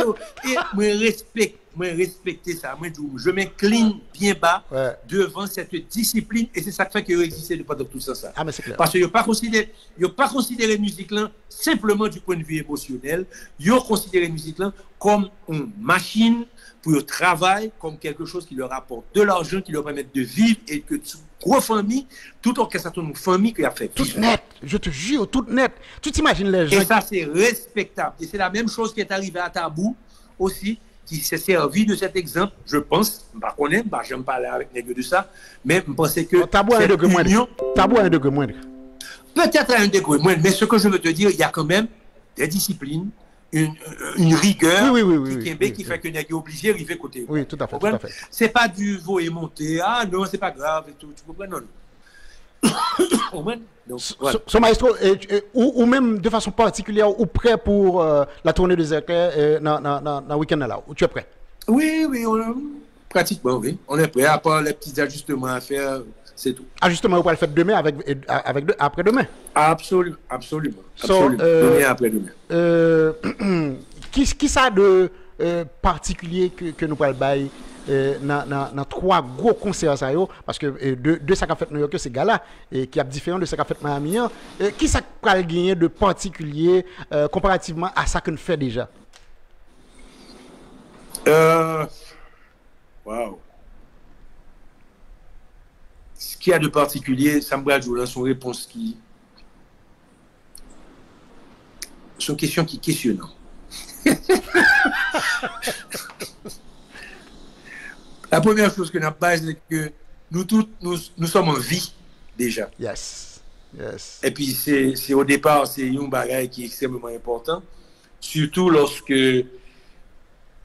Et moi respecter ça. Je m'incline bien bas devant cette discipline et c'est ça qui fait qu'il existe pendant tout ça. Ah, mais c'est clair. Parce qu'il n'y a pas considéré la musique là simplement du point de vue émotionnel. Il a considéré la musique là comme une machine pour le travail, comme quelque chose qui leur apporte de l'argent, qui leur permet de vivre et que toute grosse famille, tout orchestre, une famille qui a fait vivre. Toute net, je te jure, toute net. Tu t'imagines les gens. Et ça, c'est respectable. Et c'est la même chose qui est arrivée à Tabou aussi, qui s'est servi de cet exemple, je pense, je ne connais pas, je ne parle avec les gars de ça, mais je pensais que. Tabou à un degré moindre. Tabou à un degré moindre. Peut-être à un degré moindre, mais ce que je veux te dire, il y a quand même des disciplines, une rigueur qui fait que n'est obligé d'arriver côté. Oui, tout à fait. C'est pas du veau et monter, non, c'est pas grave, et tout, tu comprends, non. Donc, voilà. Son maestro, ou même de façon particulière, ou prêt pour la tournée de Zerker dans le week-end là, tu es prêt? Oui, pratiquement, oui. On est prêt, à part les petits ajustements à faire, c'est tout. Ajustements, vous pouvez le faire demain après-demain? Absolument, absolument. So, Demain après demain. Qui ça de particulier que nous parlons bail dans trois gros concerts ça yo parce que de ça qu'a fait New York c'est gala et qui est différent de ça qu'a fait Miami qui ça qu'a gagné de particulier comparativement à ça que nous fait déjà. Wow. Ce qu'il y a de particulier, Sambra Joula, son réponse qui sont questions qui questionnent. La première chose que nous avons, c'est que nous sommes en vie déjà. Yes. Yes. Et puis c'est au départ, c'est un bagage qui est extrêmement important, surtout lorsque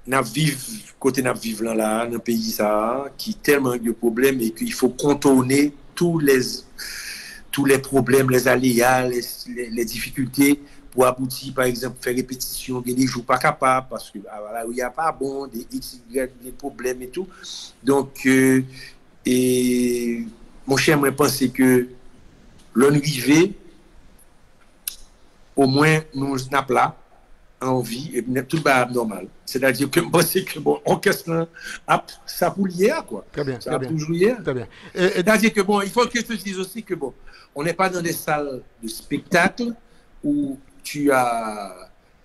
nous vivons là, dans un pays ça, qui a tellement de problèmes et qu'il faut contourner tous les problèmes, les aléas, les difficultés pour aboutir, par exemple, faire répétition, il y a des jours pas capables parce que voilà, il n'y a pas bon, des X, Y, des problèmes et tout. Donc, et mon cher, moi, pense que l'on arrive, au moins, nous n'avons là, en vie, et tout va normal. C'est-à-dire que je pense que, bon, on casse ça pour hier, quoi. Très bien, ça très a toujours hier. Très bien. C'est-à-dire que, bon, il faut que je te dise aussi que, bon, on n'est pas dans des salles de spectacle où tu as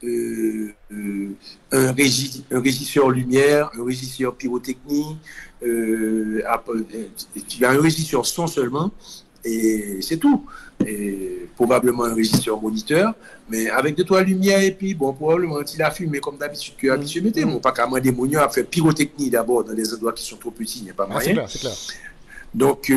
un régisseur lumière, un régisseur pyrotechnie, tu as un régisseur son seulement, et c'est tout. Et probablement un régisseur moniteur, mais avec de toi lumière et puis bon, probablement il a fumé comme d'habitude que habitué mettait. Bon, pas qu'à des mounions à faire pyrotechnie d'abord dans des endroits qui sont trop petits, il n'y a pas moyen. C'est clair. Donc,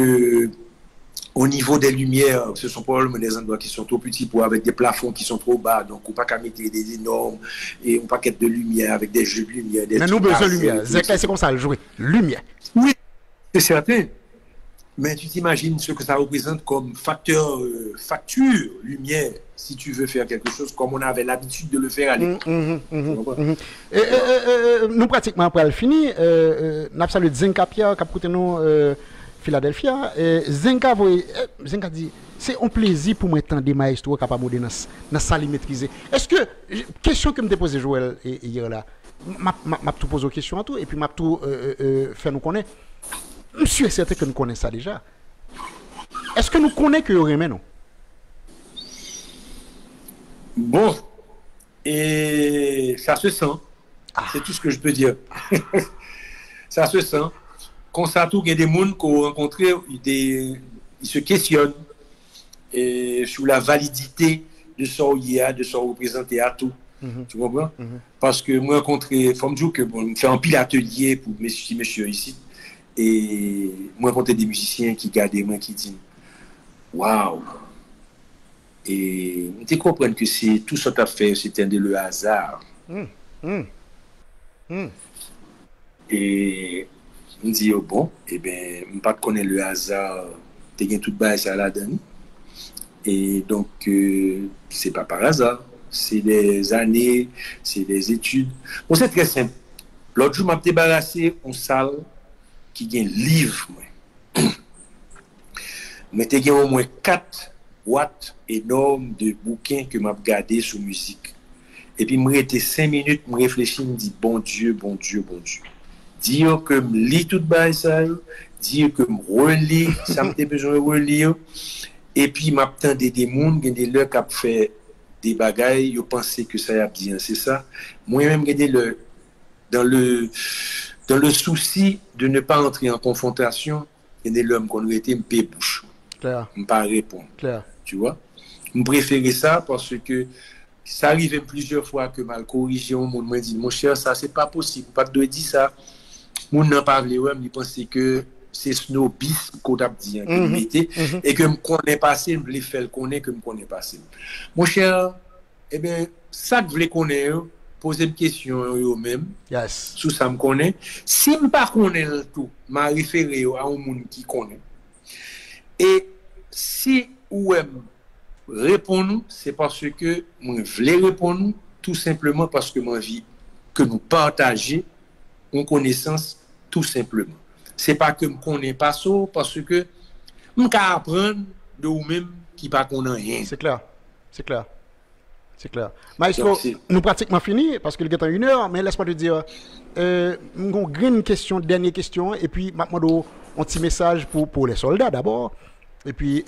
au niveau des lumières, ce sont probablement des endroits qui sont trop petits pour avec des plafonds qui sont trop bas. Donc, on ne peut pas mettre des énormes et un paquet de lumière avec des jeux de lumière. Mais nous besoin de lumière. C'est comme ça, le jouer. Lumière. Oui, c'est certain. Mais tu t'imagines ce que ça représente comme facture, lumière, si tu veux faire quelque chose comme on avait l'habitude de le faire à l'époque. Nous pratiquement après le fini, nous avons salué Zenka Pierre qui a coûté nous Philadelphia. Zenka dit c'est un plaisir pour moi d'entendre des maestros capables de dans la salle maîtriser. Est-ce que question que me posé Joël hier là, m'a tout posé aux questions à tout et puis m'a tout fait nous connaître. Monsieur est certain que nous connaissons ça déjà. Est-ce que nous connaissons que Yorémé, non? Bon, et ça se sent. C'est tout ce que je peux dire. Ça se sent. Quand ça tout, il y a des gens qu'on rencontre, ils se questionnent sur la validité de son IA, de son représenté à tout. Tu comprends? Parce que moi, rencontré, faut me dire que bon, fait un pile atelier pour monsieur ici. Et moi, quand des musiciens qui gardent moi qui disent waouh! Et tu comprends que c'est tout ce que tu as fait, c'était le hasard. Et on me dit, oh bon, eh bien, je ne pas connaître le hasard, tu as tout bas à la donne. Et donc, c'est pas par hasard. C'est des années, c'est des études. Bon, c'est très simple. L'autre jour, je m'ai débarrassé en salle qui a un livre. Mais il y a au moins 4 watts énormes de bouquins que m'a regardé sur musique. Et puis, je resté 5 minutes, je réfléchis, je me dis, bon Dieu. Dire que je lis tout ça, dire que je relis, ça me besoin de relire. Et puis, je m'attendais des gens, des gens qui ont fait des bagailles, ils pensaient que ça a bien, c'est ça. Moi-même, dans le souci de ne pas entrer en confrontation, il y a des hommes qu'on aurait été un peu bouche. Je ne pas répondre. Claire. Tu vois? Je préférais ça parce que ça arrivait plusieurs fois que mal corrigé, on m'a dit, mon cher, ça, c'est pas possible. Pas de dire ça. Mon n'a pas parlé, il pensait que c'est snobisme qu'on a dit, et que je connais passé, je voulais faire le connaître, que je connais passé. Mon cher, eh bien, ça que je voulais connaître, poser une question eux-mêmes, yes. Sous ça me connaît. Si je ne connais pas tout, je m'a référé à un monde qui connaît. Et si ou répondre, c'est parce que je voulais répondre, tout simplement parce que j'ai envie que nous partagions une connaissance, tout simplement. C'est pas que je ne connais pas ça, parce que je peux apprendre de vous-même qui pas connaît rien. C'est clair. C'est clair. C'est clair. Maestro, nous pratiquement fini parce qu'il est en 1 heure, mais laisse-moi te dire, une question, dernière question, et puis maintenant, un petit message pour les soldats d'abord, et puis,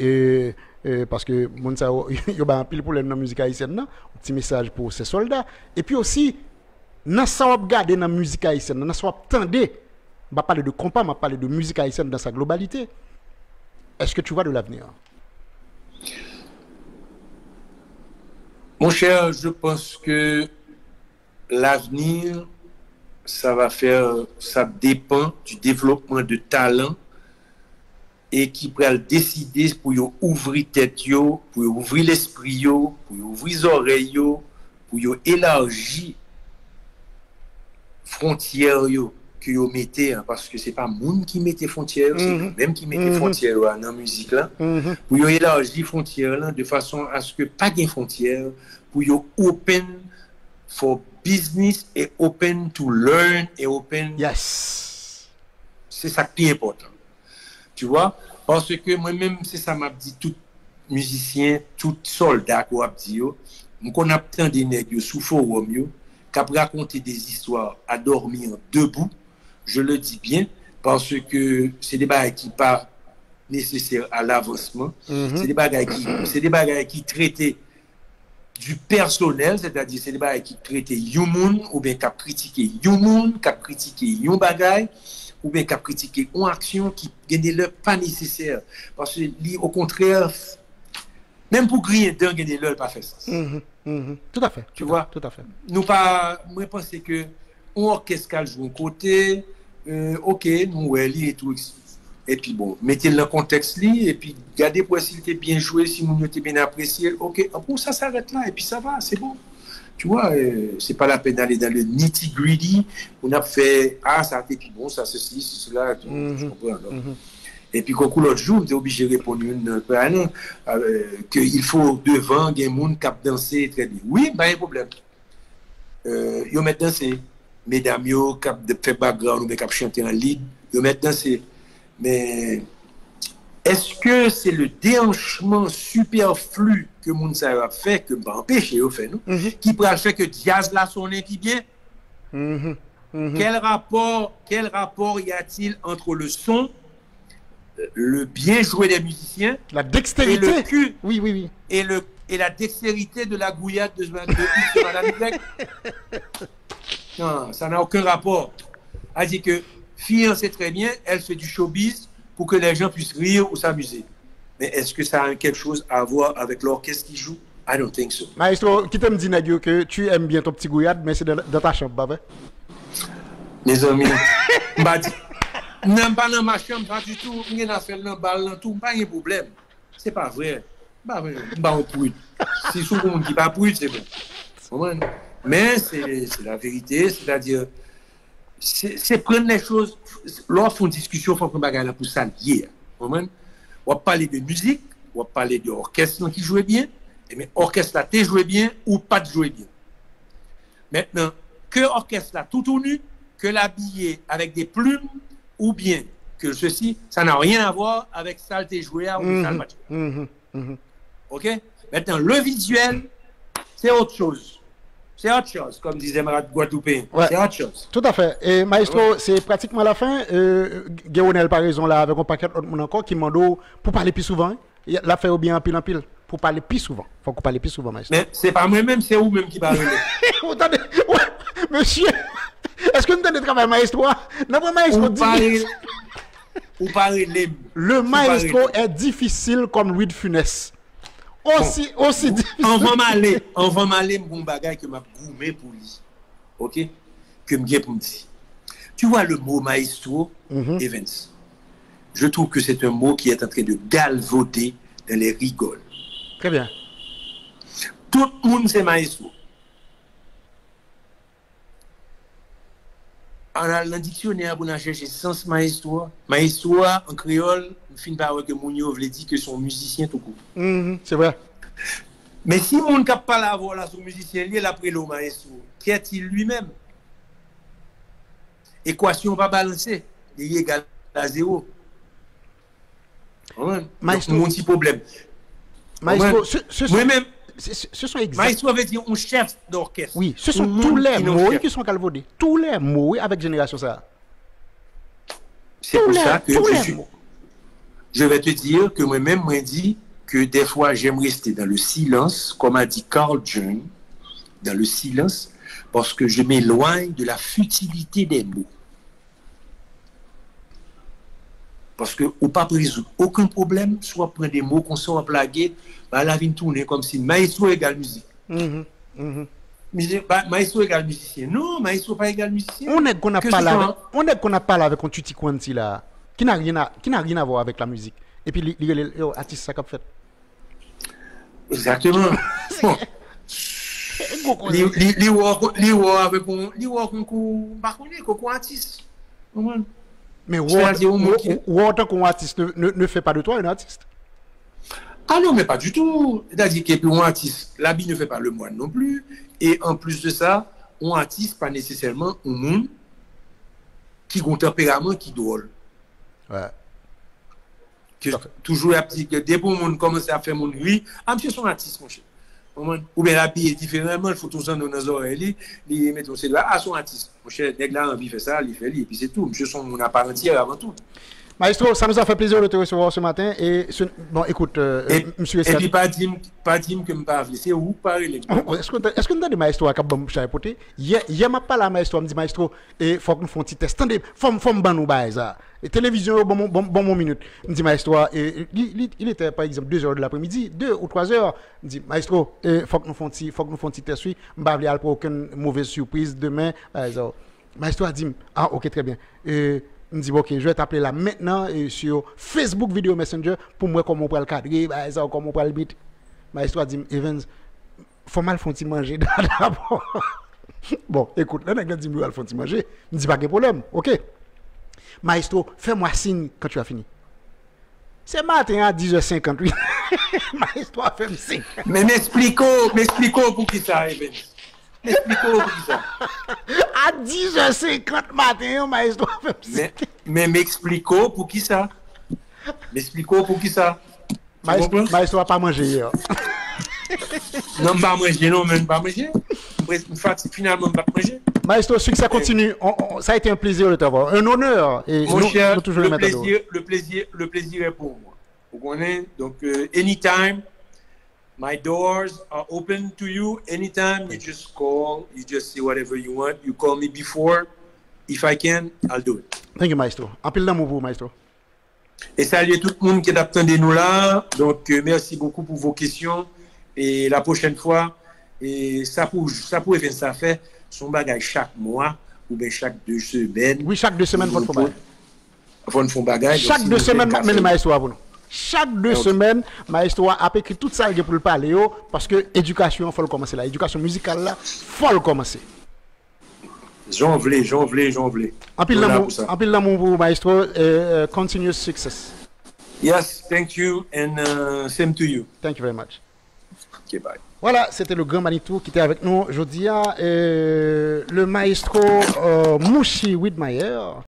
parce que mon ça, il y a un pile problème dans la musique haïtienne, un petit message pour ces soldats, et puis aussi, dans ça, on regarde dans la musique haïtienne, dans ça, on attendait, on va parler de compas, on va parler de musique haïtienne dans sa globalité. Est-ce que tu vois de l'avenir? Mon cher, je pense que l'avenir, ça dépend du développement de talent et qui pourra décider pour ouvrir tête, pour ouvrir l'esprit, pour ouvrir les oreilles, pour élargir frontières que vous mettez, parce que c'est pas monde qui mettait frontières, c'est même qui mettait frontières dans la musique là, pour élargir frontières là de façon à ce que pas de frontières, pour open for business et open to learn et open. Yes. C'est ça qui est important. Tu vois, parce que moi-même c'est ça m'a dit tout musicien, tout soldat qu'on a dit qu'on a tant des nègres sous forum qui a raconté des histoires à dormir debout. Je le dis bien parce que c'est des bagages qui pas nécessaires à l'avancement. C'est des bagages qui traitaient du personnel, c'est-à-dire c'est des bagages qui traitaient human ou bien qui critiqué human, qui critiqué yon bagage ou bien qui critiqué une action qui gagne l'heure pas nécessaire parce que au contraire même pour griller d'un gagne l'heure pas fait sens. Tout à fait. Tu vois, tout à fait. Nous pas moi penser que on orchestral joue un côté OK, nous et tout et puis bon, mettez le contexte li et puis regardez pour s'il était bien joué, si mon était bien apprécié. OK, pour ça s'arrête là et puis ça va, c'est bon. Tu vois, c'est pas la peine d'aller dans le nitty-gritty. On a fait ça a été puis bon, ça ceci, cela, tu comprends. Et puis quand l'autre jour, tu es obligé de répondre qu'il faut devant des gens qui danser très bien. Oui, pas un problème. Ils mettent danser. Mesdames, qui fait background ou qui chanter en lead, ils mettent danser. Mais est-ce que c'est le déhanchement superflu que Mounsa a fait, que m'a empêché au fait, non? Qui pourrait faire que jazz la sonne qui bien? Quel rapport y a-t-il entre le son, le bien joué des musiciens, la dextérité, et le cul, oui, et la dextérité de la gouillade de Madame Y? Non, ça n'a aucun rapport. Elle dit que fille, c'est très bien, elle fait du showbiz pour que les gens puissent rire ou s'amuser. Mais est-ce que ça a quelque chose à voir avec l'orchestre qui joue? I don't think so. Maestro, qui t'aime dire que tu aimes bien ton petit gouillade, mais c'est dans ta chambre, pas vrai? Mes amis, non, pas dans ma chambre, pas du tout. Je n'ai pas fait le ballon, tout, pas de problème. C'est pas vrai. Pas vrai. Si souvent on dit pas bruit, c'est bon. Mais c'est la vérité, c'est-à-dire, c'est prendre les choses. Lorsqu'on discussion, il faut prendre bagage pour ça lier. On va parler de musique, on va parler d'orchestre qui jouait bien, mais orchestre là, tu joué bien ou pas de jouer bien. Maintenant, que orchestre là tout nu, que l'habillé avec des plumes, ou bien que ceci, ça n'a rien à voir avec ça t'es joué à ou ça OK? Maintenant, le visuel, c'est autre chose. C'est autre chose, comme disait Marat Guadeloupéen. Ouais. C'est autre chose. Tout à fait. Et Maestro, c'est pratiquement la fin. Guéronel, par exemple, là, avec un paquet d'autres monde encore qui demande pour parler plus souvent. La fait ou bien en pile. Pour parler plus souvent. Faut qu'on parle plus souvent, Maestro. Mais c'est pas moi-même, c'est vous-même qui parlez. Ouais, monsieur. Est-ce que nous avons travail, Maestro? Non, Maestro, Ou parler le Maestro est difficile comme Louis de Funès. Aussi difficile. On va m'aller mon bagage que m'a gourmé pour lui. OK? Que me pour me dire. Tu vois le mot maestro, Evans. Je trouve que c'est un mot qui est en train de galvauder dans les rigoles. Très bien. Tout le monde c'est maestro. On a le dictionnaire pour chercher sens maestro. Maestro en créole, fin par que Mounio veut dire que son musicien tout court. C'est vrai. Mais si mon ne cap pas la voix là son musicien, il est après le maestro. Qui est-il lui-même? Équation pas balancée, il est égal à 0. Maestro, mon petit problème. Maestro, Moi-même, ce sont exact. Maestro veut dire un chef d'orchestre. Oui, ce sont tous les mots qui sont calvaudés. Tous les mots avec génération ça. C'est pour ça que je vais te dire que moi-même, moi dit que des fois, j'aime rester dans le silence, comme a dit Carl Jung, dans le silence, parce que je m'éloigne de la futilité des mots. Parce que ou pas résoudre aucun problème, soit prendre des mots qu'on soit blaguer, bah, la vie tourner comme si maestro égale musique. Maestro égale musicien. Non, maestro pas égale musicien. On est qu'on a parlé avec un tutti quanti là, qui n'a rien à voir avec la musique. Et puis les artistes ça qu'a fait. Exactement. Bon. Li avec un artiste. Mais autant qu'un artiste ne fait pas de toi un artiste. Ah non, mais pas du tout. C'est-à-dire qu'un artiste, l'habit ne fait pas le moine non plus. Et en plus de ça, un artiste, pas nécessairement un monde qui a un tempérament qui drôle. Ouais. Toujours la petite, dès que le monde commence à faire mon bruit, ah, monsieur, son artiste, mon cher. Ou bien l'habit est différemment, il faut tout ça dans nos oreilles, il met ton cellulaire, ah, son artiste. Mon cher, dès que là, il fait ça, il fait, et puis c'est tout. Monsieur, son mon part entière avant tout. Maestro, ça nous a fait plaisir de te recevoir ce matin. Et bon, écoute, monsieur. Et puis, pas dire que me parle, c'est où parler. Est-ce que nous avons des maestros à Kabam Chapoté? Hier, m'a pas la maestro, me dit maestro, et faut que nous fassions un petit test. Attendez, faut ban nous bailler ça. Et télévision, bon minute. Me dit maestro, il était par exemple 2 heures de l'après-midi, 2 ou 3 heures. Me dit maestro, faut que nous fassions un petit test. Je ne vais pas aucune mauvaise surprise demain. Maestro a dit, ah, ok, très bien. Je me dis, ok, je vais t'appeler là maintenant sur Facebook Video Messenger pour moi comment on peut le cadrer, comment on peut le beat. Maestro a dit, Evans, faut mal font-il manger d'abord. Bon, écoute, là, il dit, mal font-il manger. Je me dis, pas de problème, ok. Maestro, fais-moi signe quand tu as fini. C'est matin à 10h58. Maestro a fait un signe. Mais m'expliquons pour qui ça, Evans. M'expliquons pour qui ça. À 10h50 matin, maestro a fait un signe. Mais m'expliquons pour qui ça. M'expliquons pour qui ça. Maestro n'a pas mangé hier. Non, pas manger, non, même pas manger. Finalement, pas manger. Maestro, si ça continue, ça a été un plaisir de t'avoir. Un honneur. Et mon cher, le plaisir est pour moi. Vous connaissez? Donc, anytime, my doors are open to you. Anytime, you just call, you just say whatever you want. You call me before. If I can, I'll do it. Thank you, Maestro. En pile d'amour pour Maestro. Et saluer tout le monde qui est attendu nous là. Donc, merci beaucoup pour vos questions. Et la prochaine fois, et ça pourrait faire ça fait son bagage chaque mois ou bien chaque 2 semaines. Oui, chaque 2 semaines, faut faire bagage. Chaque 2 semaines, mais le Maestro pour nous. Chaque 2 semaines, Maestro a écrit tout ça pour le parler parce que l'éducation, il faut le commencer là. L'éducation musicale là, il faut le commencer. J'en voulais. En pile d'amour pour Maestro, continuous success. Yes, thank you and same to you. Thank you very much. Okay, bye. Voilà, c'était le grand Manitou qui était avec nous aujourd'hui. Le Maestro Mouchi Widmeyer.